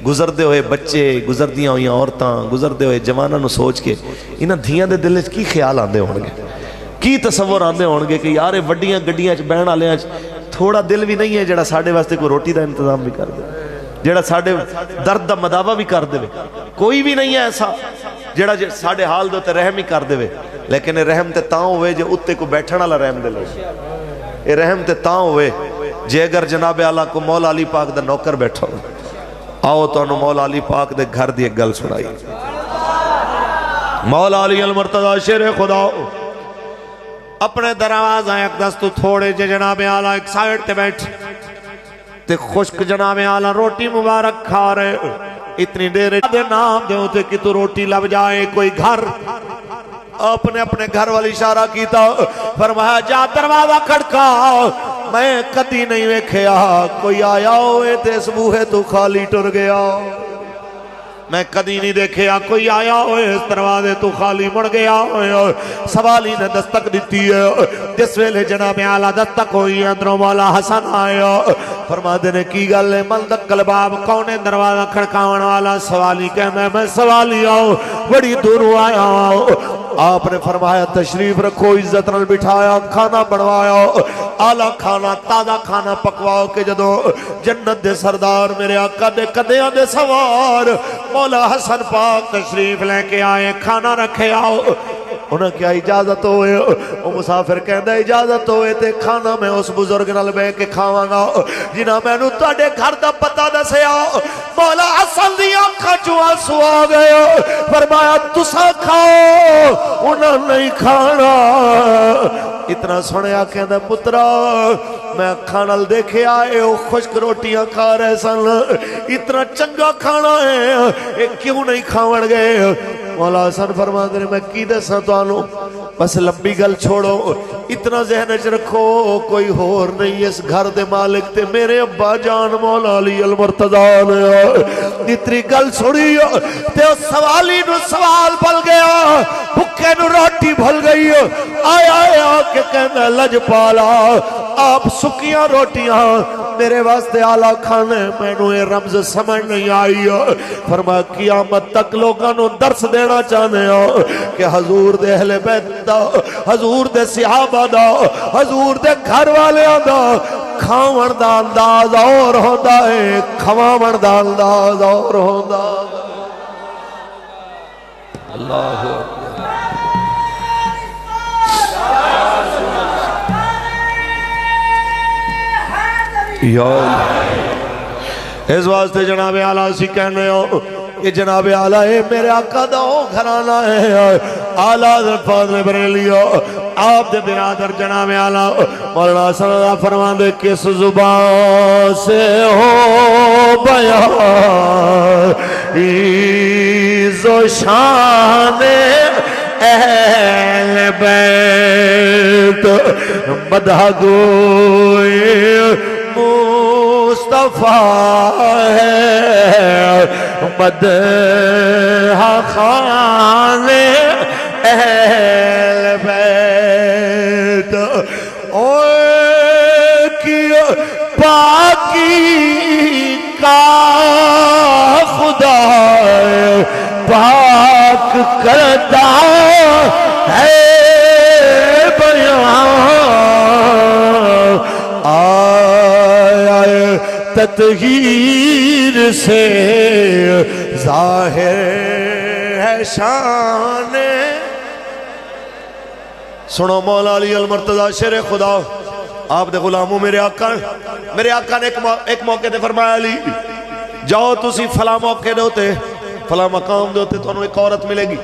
گزردے ہوئے بچے, گزردیاں ہوئیاں عورتاں, گزردے ہوئے جواناں نو سوچ کے انہاں دھیاں دے دل وچ کی خیال آندے ہون گے, کی تصور آندے ہون گے کہ یار وڈیاں گڈیاں بہن والیاں تھوڑا دل بھی نہیں ہے جڑا ساڈے واسطے کوئی روٹی دا انتظام بھی کر دے, جڑا ساڈے درد دا مداوا بھی کر دے. کوئی بھی نہیں ہے ایسا جڑا ساڈے حال دے تے رحم ہی کر دے. لیکن رحم تے تاں ہوئے جے اُتے کو بیٹھن والا رحم دے لو. اے رحم تے تاں ہوئے جے اگر جناب اعلیٰ کو مولا علی پاک دا نوکر بیٹھا ہو. آؤ تو انہوں مولا علی پاک دے گھر دی ایک گل سنائی. مولا علی المرتضی شیر خدا اپنے دروازہ ایک دستو تھوڑے جے جناب اعلیٰ ایک سائیڈ تے بیٹھ تے خشک جناب اعلیٰ روٹی مبارک کھا رہے. اتنی دیر دے نام دے ہوتے کہ تو روٹی لب جائے کوئی گھر. اپنے گھر والی اشارہ کیتا, فرمایا جا دروازہ کھڑکا. میں کدی نہیں ویکھیا کوئی آیا ہوئے تے اس بوہے تو خالی ٹر گیا. میں کدی نہیں دیکھیا کوئی آیا ہوئے اس دروازے تو خالی مڑ گیا ہوئے. سوالی نے دستک دیتی ہے. جس ویلے جناب اعلیٰ دستک ہوئی اندروں مولا حسن آیا. فرما دینے کی گل ہے ملدک الباب کونے دروازہ کھڑکاون والا. سوالی کہنا میں سوالی آؤ بڑی دوروں آیا ہوں. آپ نے فرمایا تشریف رکھو, عزت نال بٹھایا, کھانا بنوایا, آلہ کھانا تازہ کھانا پکواؤ کہ جدو جنت دے سردار میرے آقا دے قدیاں دے سوار مولا حسن پاک تشریف لے کے آئے, کھانا رکھے آؤ. انہاں کیا اجازت ہوئے؟ وہ مسافر کہندہ اجازت ہوئے تے کھانا میں اس بزرگ نال بے کے کھاواں گا جنہاں میں نو تاڑے گھر دا پتہ دسیا. مولا حسن دی آنکھاں چوں آنسو آ گئے. فرمایا تسا کھاؤ انہاں نہیں کھانا. اتنا سنیا کہندہ پترا میں کھانا دیکھے آئے ہو خشک روٹیاں کھا رہے سن, اتنا چنگا کھانا ہے کیوں نہیں کھاون گئے؟ مولا حسن فرما دے میں کی دساں توانوں, بس لمبی گل چھوڑو, اتنا ذہن وچ رکھو کوئی ہور نہیں اس گھر دے مالک تے میرے ابا جان مولا علی المرتضی نے. اتنی گل سنی تے اس سوالی نو سوال بھل گیا, بھکے نو روٹی بھل گئی. آیا کہ کہنا لجپالا آپ سکیاں روٹیاں میرے واسطے آلہ کھانے, میں نو یہ رمز سمجھ نہیں آئی. فرمایا قیامت تک لوگاں نو درس دینا چاہنے ہو کہ حضور دے اہل بیت دا, حضور دے صحابہ دا, حضور دے گھر والے دا کھاون دا انداز اور ہوندا ہے, کھواون دا انداز اور ہوندا. اللہ یا اس واسطے جناب اعلیٰ سی کہنے ہو کہ جناب اعلیٰ میرے آقا دا گھرانہ ہے. اعلیٰ فاضل بریلی ہو آپ دے برادر جناب اعلیٰ مولانا صلی اللہ فرمان دے کس زبان سے ہو بیان عز و شان اہل بیت مدح گوئے مصطفیٰ ہے مدح خان اہل بیت. اوہ کی پاکی کا خدا پاک کرتا ہے بیان. تطہیر سے ظاہر ہے شان. سنو مولا علی المرتضی شیر خدا آپ دے غلاموں میرے آقا نے ایک موقع دے فرمایا علی جاؤ تسی فلاں موقع دے ہوتے فلاں مقام دے ہوتے تو انہوں ایک عورت ملے گی.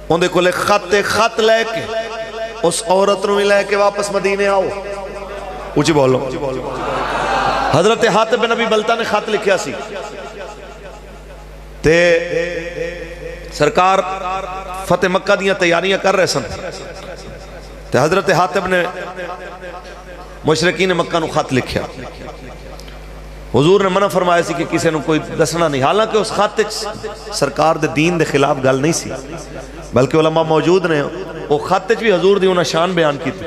ان دے کو لے خط لے کے اس عورت نو لے کے واپس مدینے آؤ. اونچی بولو. حضرت حاتب بن ابی بلتہ نے خط لکھیا سی تے سرکار فتح مکہ دیاں تیاریاں کر رہے سن. تو حضرت حاتب نے مشرکین مکہ نو خط لکھیا. حضور نے منع فرمایا سی کہ کسی نے کوئی دسنا نہیں. حالانکہ اس خط سرکار دے دین دے خلاف گل نہیں سی، بلکہ علماء موجود نے وہ خط بھی حضور دی انہاں شان بیان کی تھی.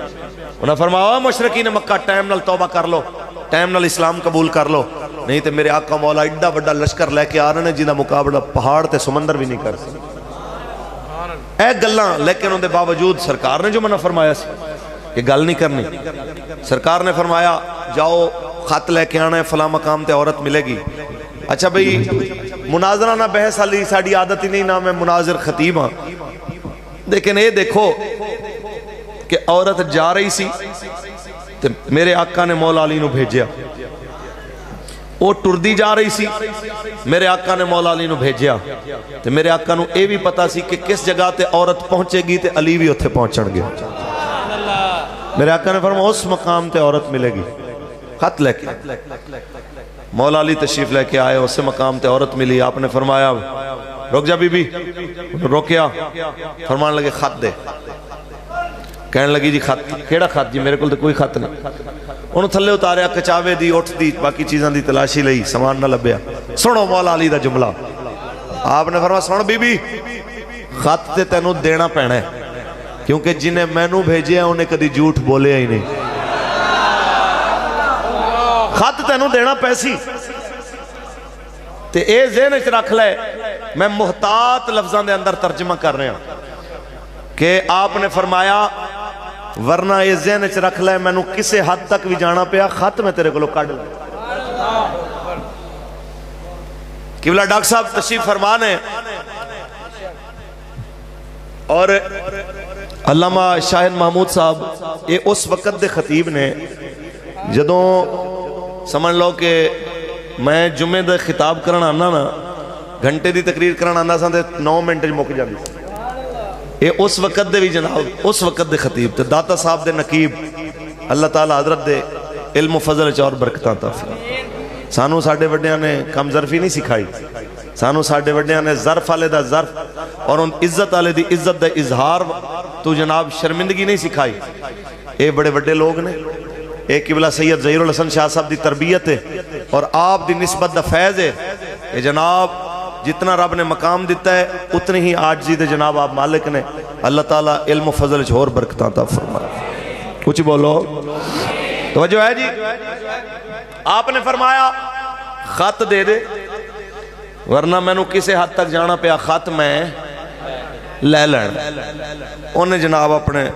انہاں فرمایا مشرکین مکہ ٹائم نال توبہ کر لو، ٹائم نال اسلام قبول کر لو، نہیں تو میرے آقا مولا ایڈا بڑا لشکر لے کے آ رہے ہیں جنہاں مقابلہ پہاڑ تے سمندر بھی نہیں کر سکتے. اے گلاں لیکن ان دے باوجود سرکار نے جو منع فرمایا سی کہ گل نہیں کرنی. سرکار نے فرمایا جاؤ خط لے کے آنا ہے فلاں مقام تے عورت ملے گی. اچھا بھئی مناظرہ نہ بحث علی ساڑی عادت ہی نہیں، نہ میں مناظر خطیب ہاں، لیکن اے دیکھو کہ عورت جا رہی سی تے میرے آقا نے مولا علی نو بھیجیا. وہ ٹردی جا رہی سی، میرے آقا نے مولا علی نو بھیجیا. تے میرے آقا نو اے بھی پتا سی کہ کس جگہ تے عورت پہنچے گی تے علی بھی اتھے پہنچن گے. میرے آقا نے فرمایا اس مقام تے عورت ملے گی. خط لے کے مولا علی تشریف لے کے آئے، اسے مقام تے عورت ملی. آپ نے فرمایا رک جا بی بی. روکیا، فرمان لگے خط دے. کہنے لگی جی خط کیڑا خط؟ جی میرے کو تو کوئی خط نہیں. انہوں تھلے اتاریا، کچاوے دی اٹھ دی باقی چیزاں دی تلاشی لئی، سامان نہ لبیا. سنو مولا علی دا جملہ. آپ نے فرمایا سن بی بی خط تے تینوں دینا پینا ہے، کیونکہ جنہیں مینوں بھیجے ہیں انہیں کدی جھوٹ بولے ہی نہیں. خط تینوں دینا پیسی. تے اے ذہن وچ رکھ لے، میں محتاط لفظاں دے اندر ترجمہ کر رہا ہوں کہ آپ نے فرمایا ورنہ اے ذہن وچ رکھ لے مینوں کسے حد تک بھی جانا پیا خط میں تیرے کو کڈ لے. قبلہ ڈاکٹر صاحب تشریف فرمان ہے اور علامہ شاہد محمود صاحب یہ اس وقت دے خطیب نے جدوں سمجھ لو کہ میں جمعے دے خطاب کرنا آنا نا گھنٹے دی تقریر کرنا آنا سا تے 9 منٹ مک جاندی. یہ اس وقت دے بھی جناب اس وقت دے خطیب تے داتا صاحب دے نقیب. اللہ تعالیٰ حضرت دے علم و فضل اور برکتاں عطا فرمائے. سانو ساڈے وڈیاں نے کم ظرفی نہیں سکھائی، سانو ساڈے وڈیاں نے ظرف والے دا ظرف اور ان عزت والے دی عزت دا اظہار تو جناب شرمندگی نہیں سکھائی. اے بڑے بڑے لوگ نے. اے قبلہ سید ظہیر الحسن شاہ صاحب دی تربیت ہے اور آپ دی نسبت دا فیض ہے. اے جناب جتنا رب نے مقام دیتا ہے اتنی ہی عاجزی دے جناب آپ مالک نے. اللہ تعالیٰ علم و فضل اور برکتاں عطا فرمائے. کچھ بولو توجہ ہے جی. آپ نے فرمایا خط دے دے ورنہ میں نو کسے حد تک جانا پیا خط میں لے لین. انہیں جناب اپنے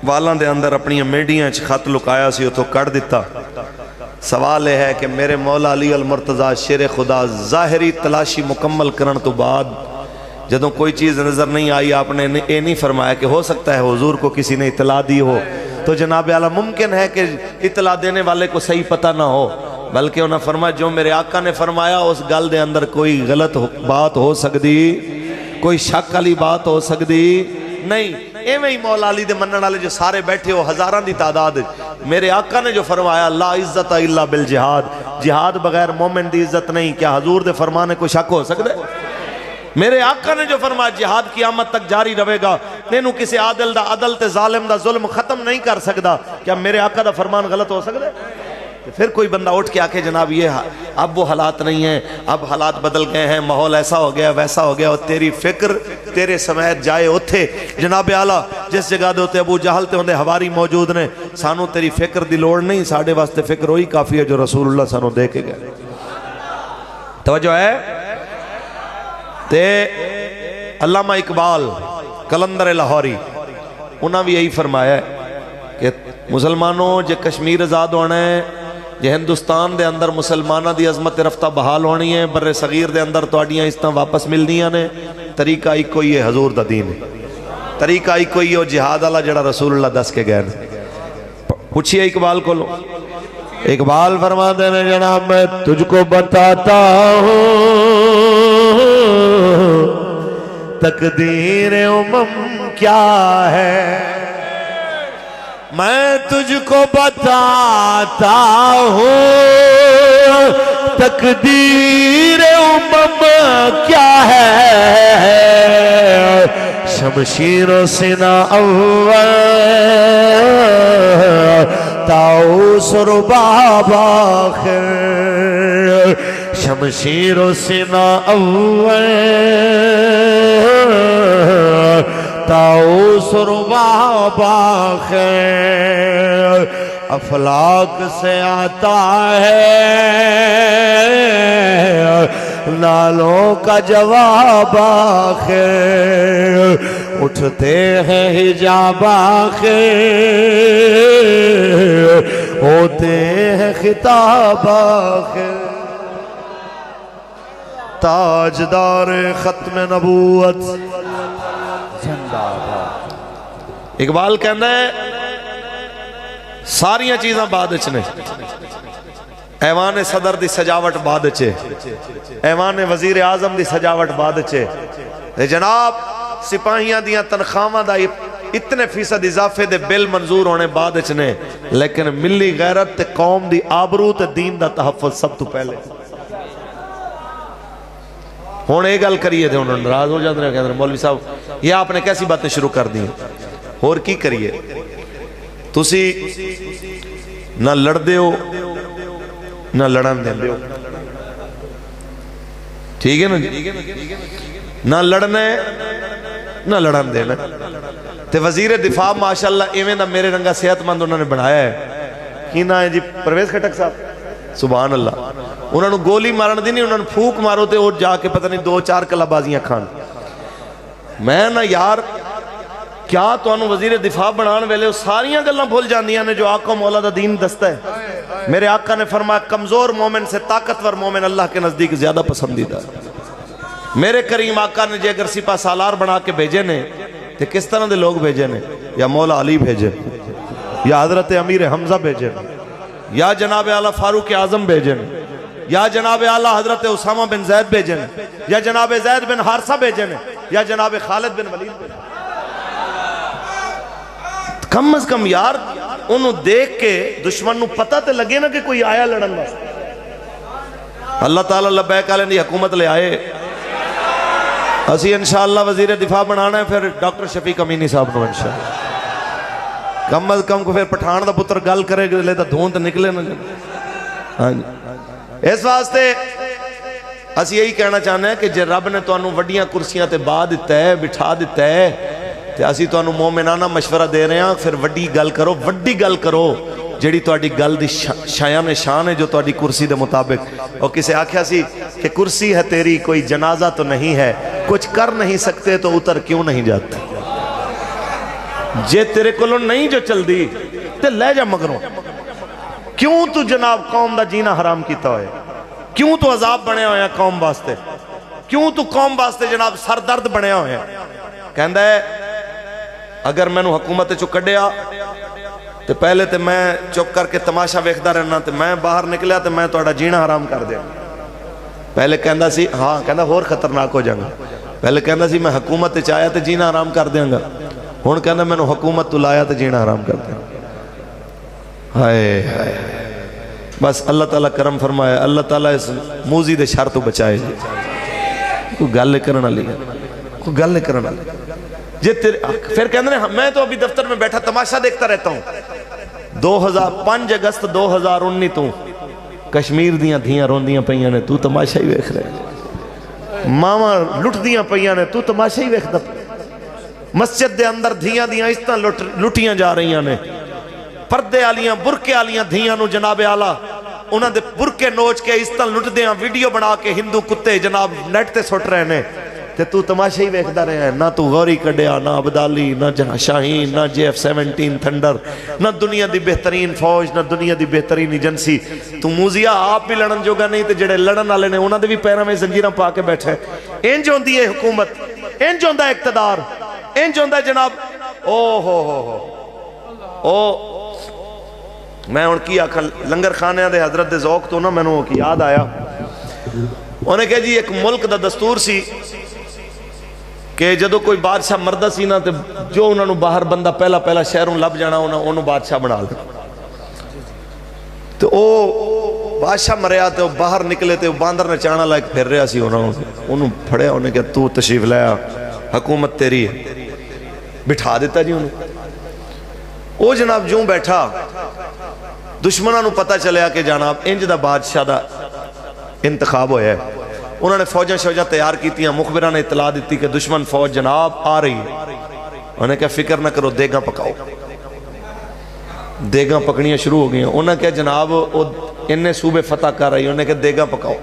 والاں دے اندر اپنی میڈیاں خط لکایا سی تو کٹ دیتا. سوال ہے کہ میرے مولا علی المرتضی شیر خدا ظاہری تلاشی مکمل کرن تو بعد جدوں کوئی چیز نظر نہیں آئی آپ نے یہ نہیں فرمایا کہ ہو سکتا ہے حضور کو کسی نے اطلاع دی ہو تو جناب اعلیٰ ممکن ہے کہ اطلاع دینے والے کو صحیح پتہ نہ ہو، بلکہ انہوں نے فرمایا جو میرے آقا نے فرمایا اس گل دے اندر کوئی غلط بات ہو سکتی، کوئی شک والی بات ہو سکتی نہیں. ایویں ہی مولا علی دے منن والے جو سارے بیٹھے ہو ہزاراں دی تعداد، میرے آقا نے جو فرمایا لا عزت الا بالجہاد، جہاد بغیر مومن دی عزت نہیں، کیا حضور دے فرمانے کو شک ہو سکتا ہے؟ میرے آقا نے جو فرمایا جہاد قیامت تک جاری رہے گا، تینوں کسی عادل دا عدل تے ظالم دا ظلم ختم نہیں کر سکتا، کیا میرے آقا دا فرمان غلط ہو سکتا ہے؟ پھر کوئی بندہ اٹھ کے آکے جناب یہ اب وہ حالات نہیں ہیں، اب حالات بدل گئے ہیں، ماحول ایسا ہو گیا ویسا ہو گیا، اور تیری فکر تیرے سمیت جائے اتھے جناب اعلیٰ جس جگہ دے ہوتے ابو جہل تے ہوندے ہواری موجود نے. سانو تیری فکر دی لوڑ نہیں، ساڑھے واسطے فکر ہوئی کافی ہے جو رسول اللہ سانو دے کے گئے. توجہ ہے. تے علامہ اقبال کلندر لاہوری انہاں بھی یہی فرمایا ہے کہ مسلمانوں جے کشمیر آزاد ہونا ہے، جے ہندوستان دے اندر مسلمانہ دی عظمت رفتہ بحال ہونی ہے، بر صغیر دے اندر توڑیاں اس طرح واپس ملنیاں نے، طریقہ ایک کوئی ہے حضور دا دین ہے، طریقہ ایک کوئی ہے جہاد اللہ جڑا رسول اللہ دس کے گئے. پوچھئے اقبال کو لو. اقبال فرماتے ہیں جناب میں تجھ کو بتاتا ہوں تقدیر امم کیا ہے، میں تجھ کو بتاتا ہوں تقدیر امم کیا ہے، شمشیر و سنا اول طاؤس رباب آخر شمشیر و سنا اول طاؤس رباب آخر افلاک سے آتا ہے نالوں کا جواب آخر اٹھتے ہیں حجاب آخر ہوتے ہیں خطاب آخر تاجدار ختم نبوت اقبال کہنا ہے ساریاں چیزاں بعد نے ایوان صدر دی سجاوٹ بعد چے ایوان وزیر اعظم دی سجاوٹ بعد چے جناب سپاہیاں دیاں تنخواہاں دا اتنے فیصد اضافے دے بل منظور ہونے بعد نے لیکن ملی غیرت تے قوم دی آبرو تے دین دا تحفظ سب تو پہلے ہونے ایک گل کریے تھے انہوں نے ناراض ہو جاتے ہیں کہتے ہیں مولوی صاحب یہ آپ نے کیسی باتیں شروع کر دی اور کی کریے تسی نہ لڑ دے ہو نہ لڑن دے ہو ٹھیک ہے نا نہ لڑنا ہے نہ لڑن دینا تے وزیر دفاع ماشاءاللہ ایویں دا میرے رنگا صحت مند انہوں نے بنایا ہے کی نا ہے جی پرویز کھٹک صاحب سبحان اللہ انہوں نے گولی مارن دی نہیں انہوں نے پھوک مارو تے اور جا کے پتہ نہیں 2-4 کلابازیاں کھان میں نا یار کیا تو انہوں وزیر دفاع بنان ویلے ساریاں گلنا بھول جاندیاں نے جو آقا مولا دا دین دستا ہے میرے آقا نے فرمایا کمزور مومن سے طاقتور مومن اللہ کے نزدیک زیادہ پسندیدہ میرے کریم آقا نے جے اگر سپاہ سالار بنا کے بھیجے نے تو کس طرح دے لوگ بھیجے نے یا مولا علی بھیجے یا حضرت امیر حمزہ بھیجے یا جناب اعلیٰ فاروق اعظم بھیجے یا جناب اعلیٰ حضرت اسامہ بن زید بھیجے یا جناب زید بن حارثہ بھیجے یا جناب خالد بن ولید بھیجے کم از کم یار انہوں دیکھ کے دشمن نو پتہ تے لگے نا کہ کوئی آیا لڑن واسطے اللہ تعالیٰ لبیک علیہ دی حکومت لے آئے اسی انشاءاللہ وزیر دفاع بنانا ہے پھر ڈاکٹر شفیق امینی صاحب نو انشاءاللہ کم از کم کو پھر پٹھان دا پتر گل کرے گا لے تا دھونت نکلے نا اس واسطے اسی یہی کہنا چاہنا ہے کہ جے رب نے تو انہوں وڈیاں کرسیاں تے با دیتا ہے بٹھا دیتا ہے تے اسی تو انہوں مومنانہ مشورہ دے رہے ہیں پھر وڈی گل کرو جیڑی تو اڈی گل دی شایان شان ہے جو تو اڈی کرسی دے مطابق اور کسے آکھیا سی کہ کرسی ہے تیری کوئی جنازہ تو نہیں ہے کچھ کر نہیں سکتے تو اتر کیوں نہیں جاتے جے تیرے کلوں نہیں جو چل دی تے لے جا مگروں کیوں تو جناب قوم دا جینا حرام کیتا ہوئے کیوں تو عذاب بنے ہوئے ہیں قوم باستے کیوں تو قوم باستے جناب سر درد بنے ہوئے ہیں کہندہ ہے اگر میں نو حکومت چو کڈیا تو پہلے تے میں چپ کر کے تماشا ویکھدا رہنا تے میں باہر نکلیا تے میں توڑا جینا حرام کر دیا پہلے کہندا سی ہاں کہندا اور خطرناک ہو جائیں گا پہلے کہندا سی میں حکومت چاہیا تے جینا حرام کر دیاں گا ہون کہندا میں نو حکومت تو لایا تے جینا حرام کر دیا ہائے ہائے بس اللہ تعالیٰ کرم فرمائے اللہ تعالیٰ اس موزی دے شر تو بچائے کوئی گل کرنا لیا کوئی گل کرنا لیا پھر کہنے میں تو ابھی دفتر میں بیٹھا تماشا دیکھتا رہتا ہوں 5 اگست 2019 تو کشمیر دیاں دھیاں روندیاں پہیاں نے تو تماشا ہی ویکھ رہے ماما لٹ دیاں پہیاں نے تو تماشا ہی ویکھ دا مسجد دے اندر دھیاں اس طرح لٹیاں جا رہی نے پردے آلیاں برکے آلیاں دھیاں نو جناب آلہ انہاں دے برکے نوچ کے اس طرح لٹ دیاں ویڈیو بنا کے ہندو کتے جناب نیٹ تے سٹ رہے نے تے تو تماشا ہی ویکھدا رہے ہیں نہ تو غوری کڈیا نہ عبدالی نہ شاہین نہ JF-17 تھنڈر نہ دنیا دی بہترین فوج نہ دنیا دی بہترین ایجنسی تو موزیا آپ بھی لڑن جوگا نہیں تے جڑے لڑن والے نے انہاں دے بھی پیراں میں زنجیراں پا کے بیٹھے انج ہوندی ہے حکومت انج ہوندا ہے اقتدار انج ہوندا ہے جناب او میں ان کی آکھا لنگر خانے دے حضرت دے ذوق تو نا میں نے کی یاد آیا انہیں کہا جی ایک ملک دا دستور سی کہ جدو کوئی بادشاہ مردہ سی نا جو انہوں نے باہر بندہ پہلا شہروں لب جانا انہوں بادشاہ بنا لیا تو او بادشاہ مریا تے باہر نکلے تے باندر نے چانا لائک پھر رہا سی انہوں پھڑیا انہیں کہ تو تشریف لیا حکومت تیری ہے بٹھا دیتا جی انہوں. وہ جناب جوں بیٹھا دشمنوں نو پتہ چلیا کہ جناب انج دا بادشاہ دا انتخاب ہویا ہے. انہوں نے فوجاں تیار کیتیاں. مخبرہ نے اطلاع دیتی کہ دشمن فوج جناب آ رہی ہے. انہوں نے کہا فکر نہ کرو دیگاں پکاؤ. دیگاں پکنیاں شروع ہو گئی. انہوں نے کہا جناب انہیں صوبے فتح کر رہی. انہوں نے کہا دیگاں پکاؤ.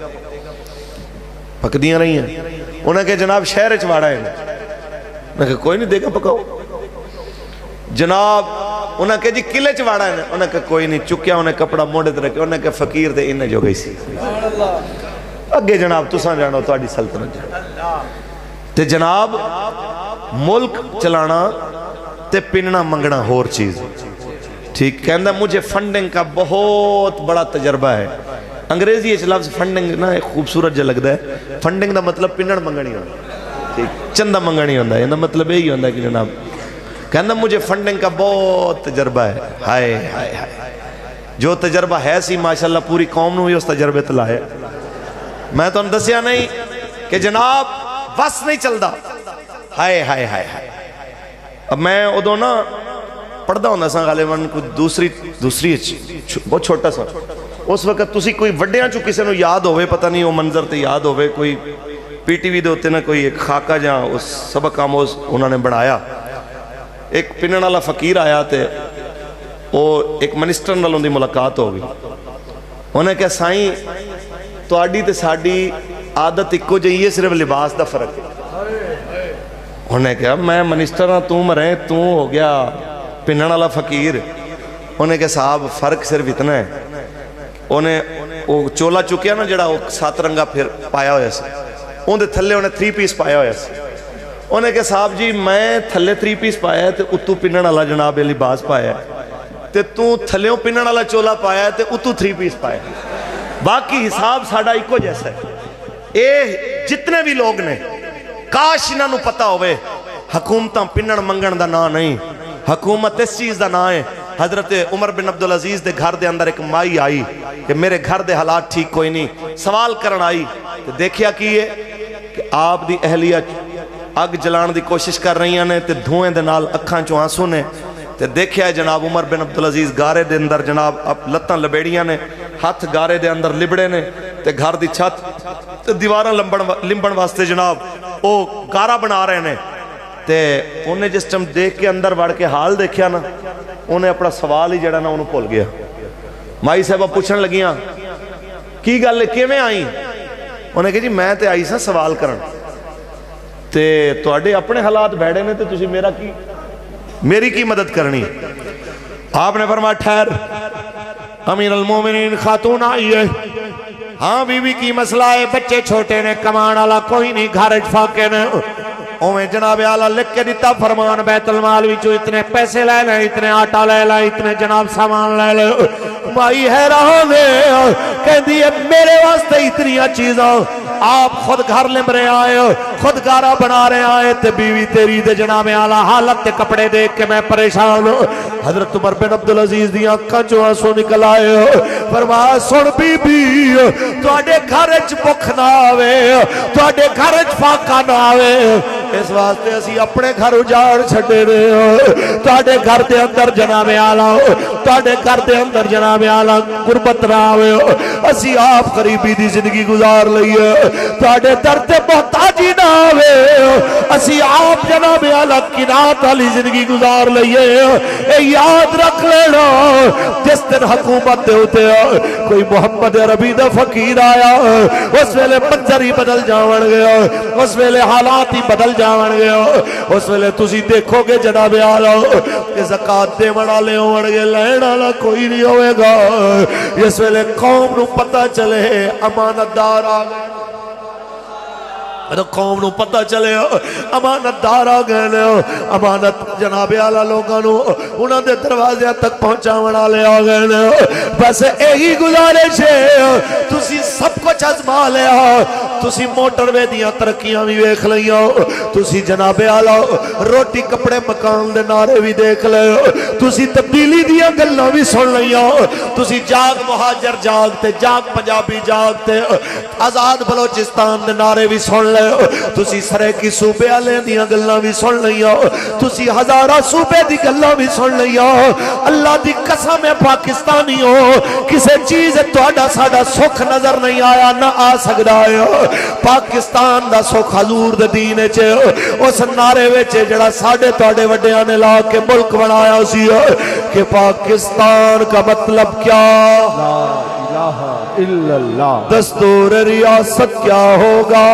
پکدیاں رہی ہیں. انہوں نے کہا جناب شہر چواڑا ہے. انہوں نے کہا کوئی نہیں دیگاں پکاؤ. جناب انہوں نے کہا جی قلعے چواڑا ہے. انہوں نے کہا کوئی نہیں. چکیا انہیں کپڑا موڑے تے رکھے. انہوں نے کہا فقیر تے انہیں جو گئی سی اگے جناب تساں جانو تہاڈی سلطنت جانو. تے جناب ملک چلانا تے پننا منگنا ہور چیز. ٹھیک کہندا مجھے فنڈنگ کا بہت بڑا تجربہ ہے. انگریزی اچ لفظ فنڈنگ نا ایک خوبصورت جا لگتا ہے. فنڈنگ دا مطلب پنن منگنی ہوتا. ٹھیک چندہ منگنی ہوتا ہے. یہ مطلب یہی ہوتا ہے کہ جناب کہندا مجھے فنڈنگ کا بہت تجربہ ہے. ہائے ہائے ہائے جو تجربہ ہے سی ماشاءاللہ پوری قوم نو بھی اس تجربے تے لایا. میں تو دسیا نہیں کہ جناب بس نہیں چلدا. ہائے ہائے ہائے ہائے. اب میں ادو نا پڑھدا ہوندا سا غالباً کوئی دوسری بہت چھوٹا سا. اس وقت تسی کوئی وڈیاں چو کسی نو یاد ہوئے پتہ نہیں وہ منظر تے یاد ہوئے کوئی پی ٹی وی دے ہوتے نا کوئی ایک خاکہ جہاں اس سبق آموز انہوں نے بنایا. ایک پنن والا فقیر آیا تے وہ ایک منسٹر نال ان دی ملاقات ہو گئی. انہوں نے کہا سائیں تہاڈی تے ساڈی عادت اکو جہی ہے صرف لباس دا فرق ہے. انہوں نے کہا میں منسٹر ہاں تو مرے تو ہو گیا پنن والا فقیر. انہوں نے کہا صاحب فرق صرف اتنا ہے انہیں وہ چولا چکیا نا جڑا وہ 7 رنگا پھر پایا ہویا سی ان دے تھلے انہیں 3 پیس پایا ہویا سی. انہیں کہا صاحب جی میں تھلے 3 پیس پایا ہے تے اتو پنن والا جناب لباس پایا ہے تے تو تھلیوں پنن والا چولا پایا ہے تے اتو 3 پیس پایا ہے. باقی حساب ساڑھا ایک کو جیسا ہے. اے جتنے بھی لوگ نے کاش انہوں پتہ ہوئے حکومتاں پنن منگن دا نا نہیں. حکومت اس چیز دا نا ہے. حضرت عمر بن عبدالعزیز دے گھر دے اندر ایک مائی آئی کہ میرے گھر دے حالات ٹھیک کوئی نہیں. سوال کرن آئی کہ دیکھیا کیے کہ آپ دی اہلیہ اگ جلان دی کوشش کر رہی ہیں تے دھوئیں دے نال اکھاں چو آنسو نے. تے دیکھیا ہے جناب عمر بن عبدالعزیز گارے دے اندر جناب اب لتاں لبیڑیاں نے ہاتھ گارے دے اندر لبڑے نے تے گھر دی چھت تے دیواراں لمبن واسطے جناب او گارا بنا رہے نے. تے انہیں جس ٹائم دیکھ کے اندر بڑھ کے حال دیکھیا نا انہیں اپنا سوال ہی جڑا نا انہوں بھول گیا. مائی صاحبہ پوچھن لگیاں کی گل کیویں آئی. انہیں کہا جی میں تے آئی سا سوال کرن تے تواڈے اپنے حالات بھیڑے نے تے تسی میری کی مدد کرنی. آپ نے فرمایا ٹھہر امیر المومنین خاتون آئی ہے. ہاں بی بی کی مسئلہ ہے بچے چھوٹے نے کمان والا کوئی نہیں گھر فاقے نے. اویں جناب اعلیٰ لکھ کے دیتا فرمان بیت المال وچوں اتنے پیسے لے لیں اتنے آٹا لے لیں اتنے جناب سامان لے لیں. مائی حیران ہے کہندی ہے میرے واسطے اتنی چیزاں آپ خود گھر لم رہے آئے خود گارا بنا رہے آئے تے بیوی تیری دے جناب اعلیٰ حالت تے کپڑے دیکھ کے میں پریشان. حضرت عمر بن عبدالعزیز دی آنکھاں چوں آنسو نکل آئے. فرمایا سن بی بی تواڈے گھر وچ بھکھ نہ آوے تواڈے گھر وچ فاقہ نہ آوے اس واسطے اسی اپنے گھر اجاڑ چھڈے نے. تواڈے گھر دے اندر جناب اعلیٰ تواڈے گھر دے اندر جناب اعلیٰ غربت نہ آوے اسی آپ غریبی دی زندگی گزار لئیے. تواڈے در تے محتاجی نہ آوے اسی آپ جناب اعلیٰ قناعت والی زندگی گزار لئیے. اے یاد رکھ لینا جس دن حکومت دے ہوتے کوئی محمد عربی دا فقیر آیا اس ویلے منظر ہی بدل جاون گیا اس ویلے حالات ہی بدل جاون گیا. اس ویلے تسی دیکھو گے جناب اعلیٰ کہ زکاة دے والے ہون گے لین والا کوئی نہیں ہوئے گا. اس ویلے قوم نو پتہ چلے امانت دار آ گئے قوم نو پتہ چلے امانت دار آ گئے امانت جناب اعلیٰ لوگاں نو انہاں دے دروازے تک پہنچاون والے آ گئے. بس یہی گزارش ہے تسی سب کچھ آزما لیا تسی موٹر وے دیاں ترقیاں بھی ویکھ لئیو تسی جناب آلا روٹی کپڑے مکان دے نعرے بھی دیکھ لئیو تسی تبدیلی دیاں گلاں بھی سن لئیو تسی جاگ مہاجر جاگتے جاگ پنجابی جاگتے آزاد بلوچستان دے نعرے بھی سن لئیو تسی سرے کی صوبے آلے دیاں گلاں بھی سن لئیو تسی ہزارہ صوبے دی گلاں بھی سن لئیو اللہ دی قسم ہے پاکستانی ہو کسے چیز توڑا ساڑا سکھ نظر نہیں آیا نہ آ سکتا ہے پاکستان دا سکھ حضور دے دینے چھے اس نعرے ویچے جڑا ساڑے توڑے وڈیانے لا کے ملک بنایا سی کہ پاکستان کا مطلب کیا لا الہ الا اللہ دستور ریاست کیا ہوگا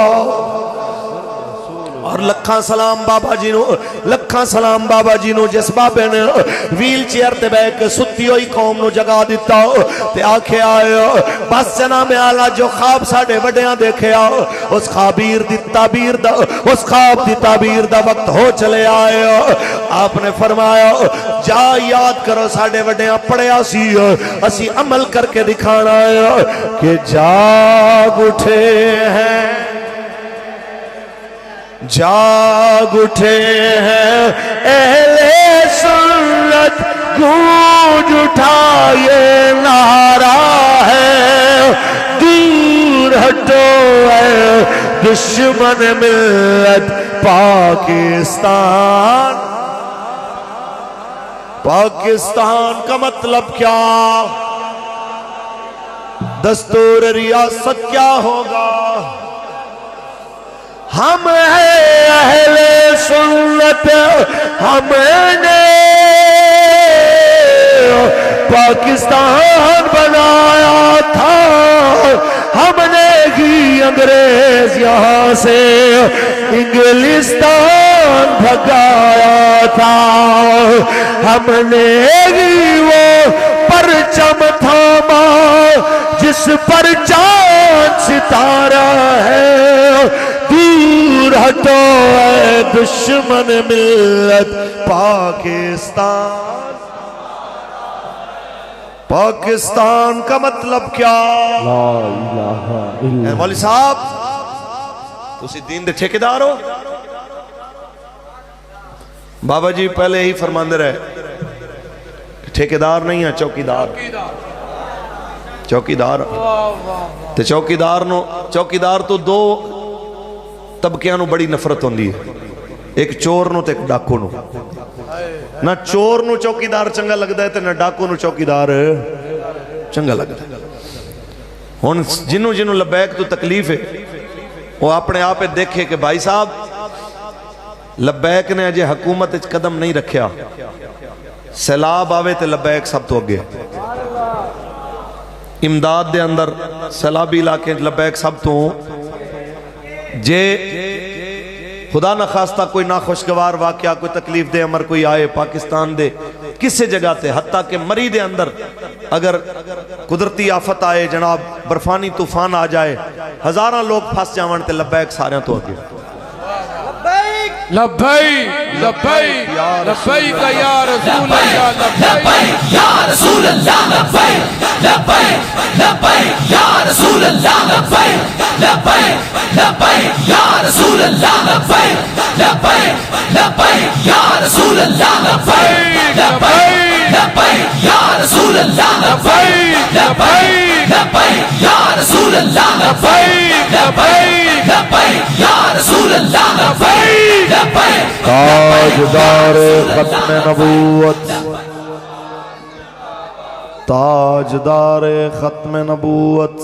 اور لکھاں سلام بابا جی نو لکھاں سلام بابا جی نو جس بابے نے ویل چیئر تے بے کے ستی ہوئی قوم نو جگہ دیتا تے آنکھیں آئے بس جناب آلہ جو خواب ساڑے وڈیاں دیکھے آؤ اس خوابیر دی تعبیر دا اس خواب دی تعبیر دا وقت ہو چلے آئے آپ نے فرمایا جا یاد کرو ساڑے وڈیاں پڑھیا سی اسی عمل کر کے دکھانا ہے کہ جاگ اٹھے ہیں جاگ اٹھے ہیں اہل سنت گونج اٹھا یہ نعرہ ہے دور ہٹو اے دشمن ملت پاکستان پاکستان کا مطلب کیا دستور ریاست کیا ہوگا ہم ہیں اہل سنت ہم نے پاکستان بنایا تھا ہم نے ہی انگریز یہاں سے انگلستان بھگایا تھا ہم نے ہی وہ پرچم تھاما جس پر چاند ستارہ ہے دور ہٹو اے دشمن ملت پاکستان پاکستان کا مطلب کیا لا الہ الا مولی صاحب تسی دین دے ٹھیکیدار ہو بابا جی پہلے ہی فرماندے رہے ٹھیکیدار نہیں ہے چوکیدار چوکیدار تے چوکیدار تو دو طبقیاں نو بڑی نفرت ہوندی ہے ایک چور نو تے ایک ڈاکو نو نہ چور نو چوکیدار چنگا لگتا ہے تے نہ ڈاکو نو چوکیدار چنگا لگتا ہے ہن جنوں جنوں لبیک تو تکلیف ہے وہ اپنے آپ دیکھے کہ بھائی صاحب لبیک نے اجے حکومت اچ قدم نہیں رکھیا سیلاب آوے تے لبیک سب تو اگے امداد دے اندر سیلابی علاقے لبیک سب تو جے خدا نہ خواستہ کوئی ناخوشگوار واقعہ کوئی تکلیف دے امر کوئی آئے پاکستان دے کسے جگہ تے حتیٰ کہ مری دے اندر اگر قدرتی آفت آئے جناب برفانی طوفان آ جائے ہزاراں لوگ پھنس جاون تے لبیک ساریاں تو اگے لبیک لبیک لبیک یا رسول اللہ لبیک یا رسول اللہ لبیک لبیک لبیک یا رسول اللہ لبیک لبیک لبیک یا رسول اللہ لبیک لبیک لبیک یا رسول اللہ لبیک لبیک لبیک یا رسول اللہ لبیک لبیک لبیک یا رسول اللہ لبیک لبیک لبیک یا رسول اللہ لبیک لبیک تاجدار ختم نبوت تاجدار ختم نبوت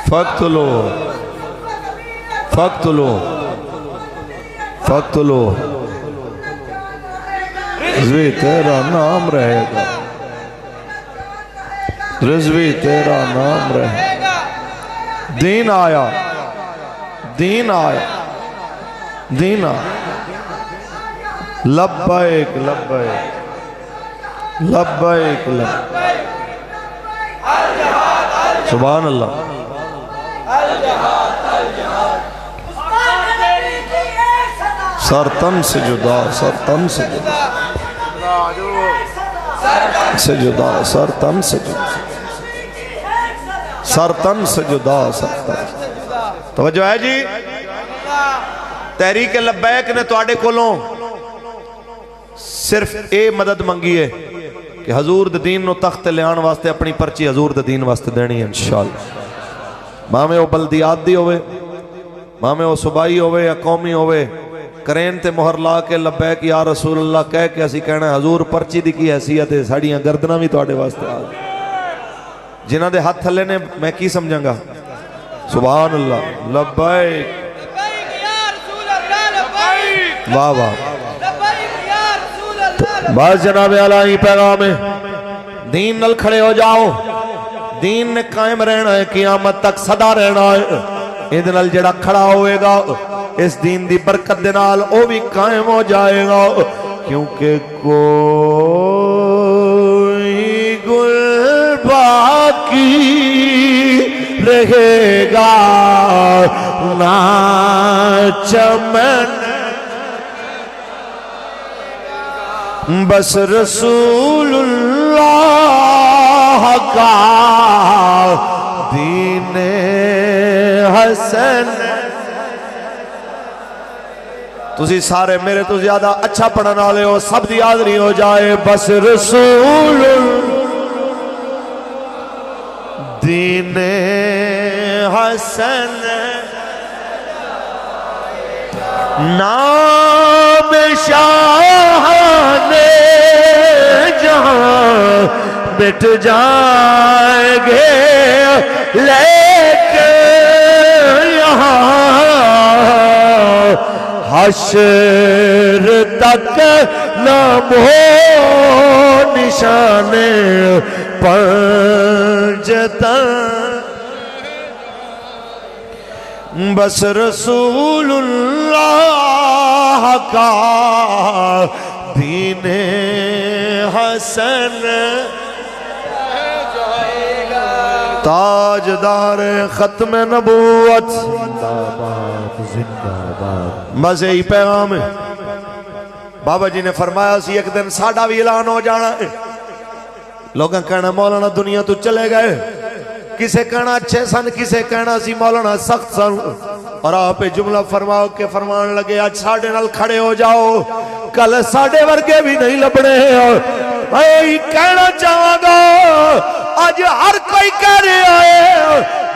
فقتلو فقتلو فقتلو رضوی تیرا نام رہے گا رضوی تیرا نام رہے گا دین آیا دین آیا دین آیا لبیک لبیک لبیک لبیک سبحان اللہ سر تن سے جدا سر تن سے جدا سے جدا سر تن سے جدا سر تن سے جدا توجہ ہے جی. تحریک لبیک نے تو آڑے کولوں صرف اے مدد منگی ہے کہ حضور دین نو تخت لیان واسطے اپنی پرچی حضور دین واسطے دینی ہے انشاءاللہ. ماں وہ بلدیات دی ہوئے، ماں وہ صوبائی ہوئے یا قومی ہوئے، کرین تے مہر لا کے لبیک یا رسول اللہ کہہ کے اسی کہنا ہے حضور پرچی دی کی حیثیت ہے ساڑیاں گردنہ بھی تو آڑے واسطے آ گئے. جنہ دے ہاتھ تھلے نے میں کی سمجھاں گا سبحان اللہ لبیک واہ واہ. بس جناب اعلیٰ ہی پیغام ہے دین نل کھڑے ہو جاؤ. دین نے قائم رہنا ہے قیامت تک صدا رہنا ہے. اید نل جڑا کھڑا ہوئے گا اس دین دی برکت دے نال او بھی قائم ہو جائے گا. کیونکہ کوئی گل باقی رہے گا نہ چمن بس رسول اللہ کا دین حسن. تسی سارے میرے تو زیادہ اچھا پڑھن والے ہو سب دی حاضری ہو جائے بس رسول دین حسن نام شاہان جہاں مٹ جائیں گے لیکن یہاں حشر تک نام ہو نشان پنجتن بس رسول اللہ کا دین حسن تاجدار ختم نبوت بس یہی پیغام ہے. بابا جی نے فرمایا سی ایک دن ساڑھا بھی اعلان ہو جانا ہے. لوگاں کہنا مولانا دنیا تو چلے گئے، کسے کہنا اچھے سن کسے کہنا سی مولانا سخت سن. اور آپ جملہ فرماؤ کہ فرمان لگے آج ساڑھے نال کھڑے ہو جاؤ کل ساڑھے ورگے بھی نہیں لبنے. میں کہنا چاہاں گا آج ہر کوئی کہہ رہا ہے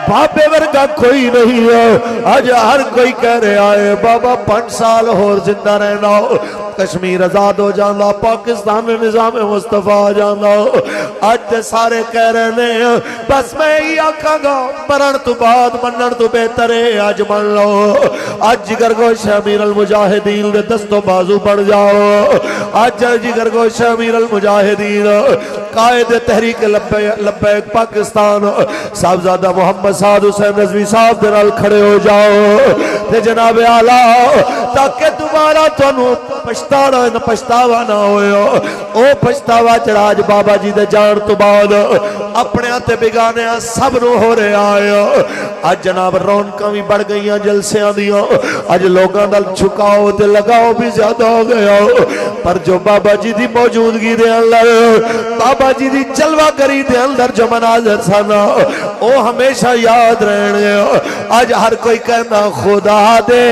بابے ورگا کوئی نہیں ہے. آج ہر کوئی کہہ رہا ہے بابا 5 سال اور زندہ رہنا کشمیر آزاد ہو جانا پاکستان میں نظام مصطفیٰ آ جانا. آج تے سارے کہہ رہے ہیں بس میں ہی آکھاں گا مرن تو بعد منن تو بہتر ہے آج من لو. آج جگر گوش امیر المجاہدین دے دستوں بازو بڑھ جاؤ. آج جگر گوش امیر المجاہدین قائد تحریک لبیک پاکستان صاحبزادہ محمد سعد حسین رضوی صاحب دے نال کھڑے ہو جاؤ تے جناب اعلیٰ تاکہ دوبارہ تانوں پچھتاوا نہ ہوئے. او پچھتاوا جڑا آج بابا جی دے جان تو بعد اپنے آتے بگانے سب نو ہو رہے آئے. آج جناب رونکاں بھی بڑھ گئیاں جلسیاں دیاں آج لوگاں دل چھکاؤ تے لگاؤ بھی زیادہ ہو گیا. پر جو بابا جی دی موجودگی دے اندر بابا جی دی جلوہ گری دے اندر جو مناظر سانا او ہمیشہ یاد رہنے. آج ہر کوئی کہنا خدا دے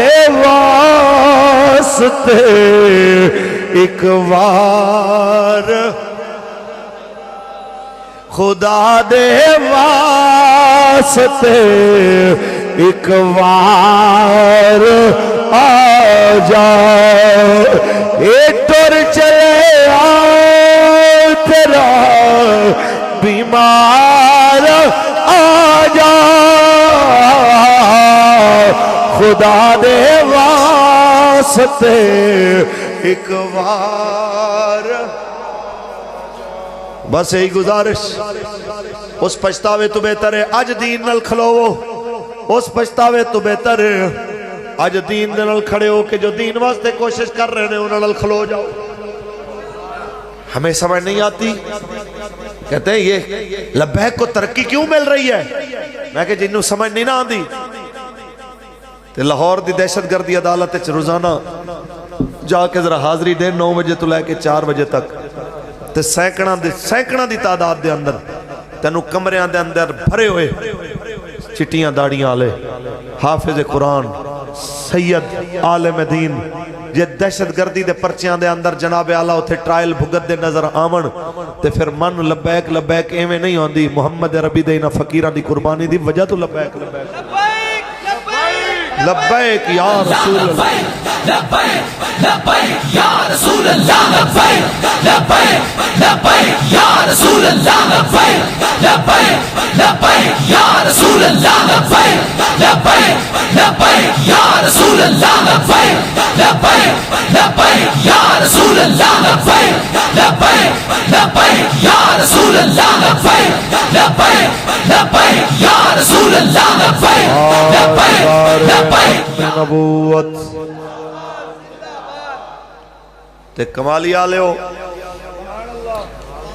واسطے ایک وار خدا دے واسطے ایک وار آ جاؤ اے ٹر چلے آؤ تیرا بیمار آ جاؤ خدا دے واسطے ایک وار. بس یہی گزارش اس پچھتاوے تو بہتر ہے آج دین نل کھلو. اس پچھتاوے تو بہتر ہے آج دین نل کھڑے ہو کہ جو دین واسطے کوشش کر رہے ہیں انہوں نل کھلو جاؤ. ہمیں سمجھ نہیں آتی کہتے ہیں یہ لبیک کو ترقی کیوں مل رہی ہے. میں کہ جنہوں سمجھ نہیں نہ آندی تے لاہور دی دہشت گردی عدالت روزانہ جا کے ذرا حاضری دے 9 بجے تو لے کے 4 بجے تک تے سینکڑاں دی تعداد دے اندر تینوں کمریاں دے اندر بھرے ہوئے چٹیاں داڑیاں والے حافظ قرآن سید عالم دین جے دہشت گردی دے پرچیاں دے اندر جناب اعلیٰ اتھے ٹرائل بھگت دے نظر آمن تے پھر من لبیک لبیک ایویں نہیں ہوندی محمد ربی دے انہاں فقیراں دی قربانی دی وجہ تو لبیک لبیک لبیک یا رسول اللہ لبیک لبیک یا رسول اللہ لبیک لبیک لبیک یا رسول اللہ لبیک لبیک لبیک یا رسول اللہ لبیک لبیک لبیک یا رسول اللہ لبیک لبیک لبیک یا رسول اللہ لبیک لبیک لبیک یا رسول اللہ لبیک لبیک لبیک یا رسول اللہ لبیک لبیک لبیک نبوت تے کمالی آلے ہو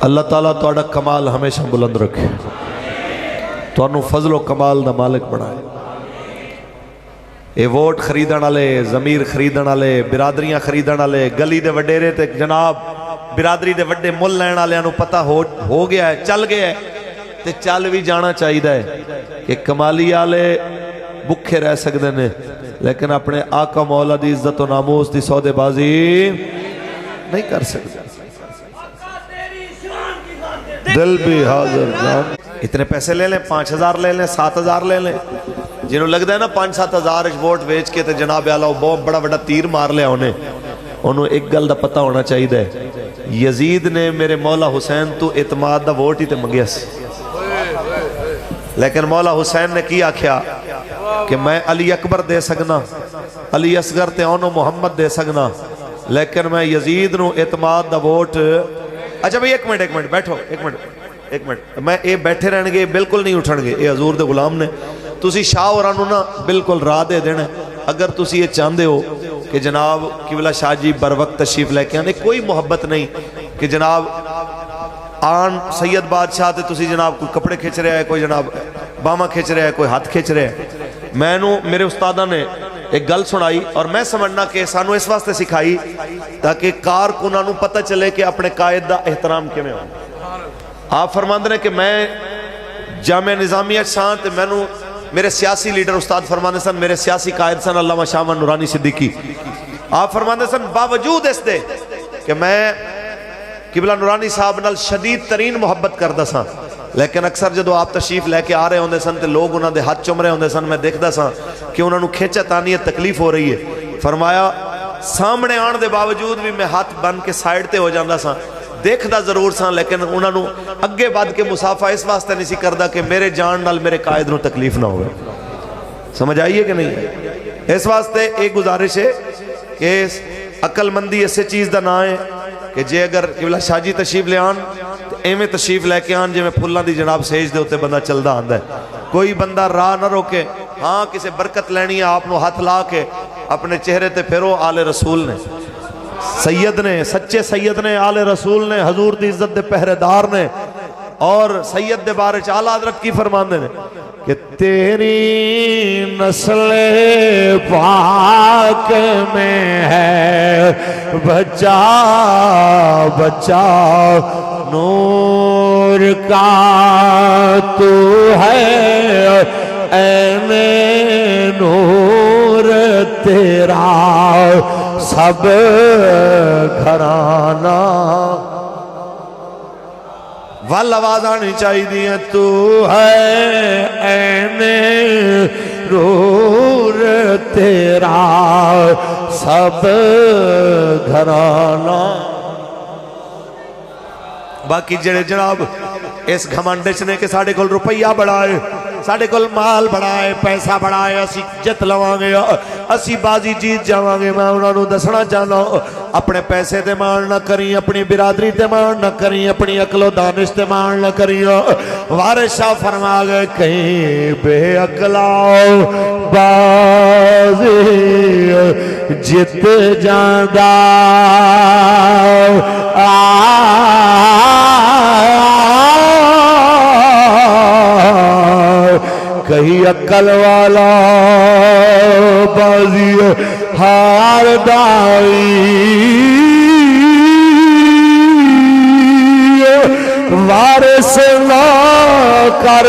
اللہ تعالیٰ توڑا کمال ہمیشہ بلند رکھے تو انہوں فضل و کمال دا مالک بنائے اے ووٹ خریدن آلے ضمیر خریدن آلے برادریاں خریدن آلے گلی دے وڈیرے تے جناب برادری دے وڈے مل لین آلے انہوں پتہ ہو گیا ہے چل گیا ہے تے چل بھی جانا چاہیے ہے کہ کمالی آلے بکھے رہ سکتے ہیں لیکن اپنے آقا مولا دی عزت و ناموس دی سودے بازی نہیں کر سکتے دل بھی حاضر جان اتنے پیسے لے لیں 5,000 لے لیں 7,000 لے لیں جنہوں لگتا ہے نا 5-7 ہزار ووٹ ویچ کے تے جناب اعلیٰ بہت بڑا بڑا تیر مار لیا انہوں ایک گل دا پتہ ہونا چاہیے یزید نے میرے مولا حسین تو اعتماد دا ووٹ ہی تے منگیا سی لیکن مولا حسین نے کی آکھیا کہ میں علی اکبر دے سکنا علی اصغر تے اونو محمد دے سکنا لیکن میں یزید نو اعتماد دا ووٹ اچھا بھئی ایک منٹ بیٹھو ایک منٹ میں اے بیٹھے رہنے گے بالکل نہیں اٹھن گے اے حضور دے غلام نے تسی شاہ اورانو نا بالکل راہ دے دینے اگر تسی یہ چاندے ہو کہ جناب قبلہ شاہ جی بر وقت تشریف لے کے آنے کوئی محبت نہیں کہ جناب آن سید بادشاہ تے تسی جناب کوئی کپڑے کھچ رہے ہیں کوئی جناب باما کھچ رہے ہیں کوئی ہاتھ کھچ رہے ہیں میں نو میرے استادہ نے ایک گل سنائی اور میں سمجھنا کہ سانو اس واسطے سکھائی تاکہ کارکنوں نو پتہ چلے کہ اپنے قائد دا احترام کیویں ہو آپ فرماندے نے کہ میں جامعہ نظامیہ شان تے میں نو میرے سیاسی لیڈر استاد فرماندے سن میرے سیاسی قائد سن علامہ شاہ نورانی صدیقی آپ فرماندے سن باوجود اس دے کہ میں قبلہ نورانی صاحب نال شدید ترین محبت کردہ سا لیکن اکثر جدو آپ تشریف لے کے آ رہے ہوندے سن تے لوگ انہاں دے ہاتھ چم رہے ہوندے سن میں دیکھدا سا کہ انہاں نو کھینچا تانی تکلیف ہو رہی ہے فرمایا سامنے آن دے باوجود بھی میں ہاتھ بن کے سائیڈ تے ہو جاندہ سا دیکھدا ضرور سا لیکن انہاں نو اگے بعد کے مسافہ اس واسطے نہیں سی کردہ کہ میرے جان نال میرے قائد نو تکلیف نہ ہوئے سمجھ آئیے کہ نہیں اس واسطے ایک گزارش ہے کہ عقل مندی ایسے چیز دا نہ ہے کہ جے اگر قبلہ شاہ جی تشریف لے آن ایمیں تشریف لے کے آن جے میں پھلاں دی جناب سیج دے ہوتے بندہ چل دا آندہ ہے کوئی بندہ راہ نہ روکے ہاں کسے برکت لینی ہے آپ نو ہاتھ لا کے اپنے چہرے تے پھرو آل رسول نے سید نے سچے سید نے آل رسول نے حضور دی عزت دے پہرے دار نے اور سید دے بارے اعلیٰ حضرت کی فرماندے نے کہ تیری نسل پاک میں ہے بچا بچا نور کا تو ہے عین نور تیرا سب گھرانہ وال آواز آنی چاہیے دیا تو ہے عین نور تیرا سب گھرانہ باقی جڑے جناب اس گھمنڈچ نے کہ ساڑھے کل روپیہ بڑھائے ساڑھے کل مال بڑھائے پیسہ بڑھائے اسی جت لوانگے اسی بازی جیت جاوانگے میں انہوں نے دسنا چاہنا اپنے پیسے تے مان نہ کریں اپنی برادری تے مان نہ کریں اپنی عقل و دانش تے مان نہ کریں وارث شاہ فرما گئے کہیں بے عقلاؤ بازی جت جاندہ کہیں عقل والا بازی ہار دائی وارث نہ کر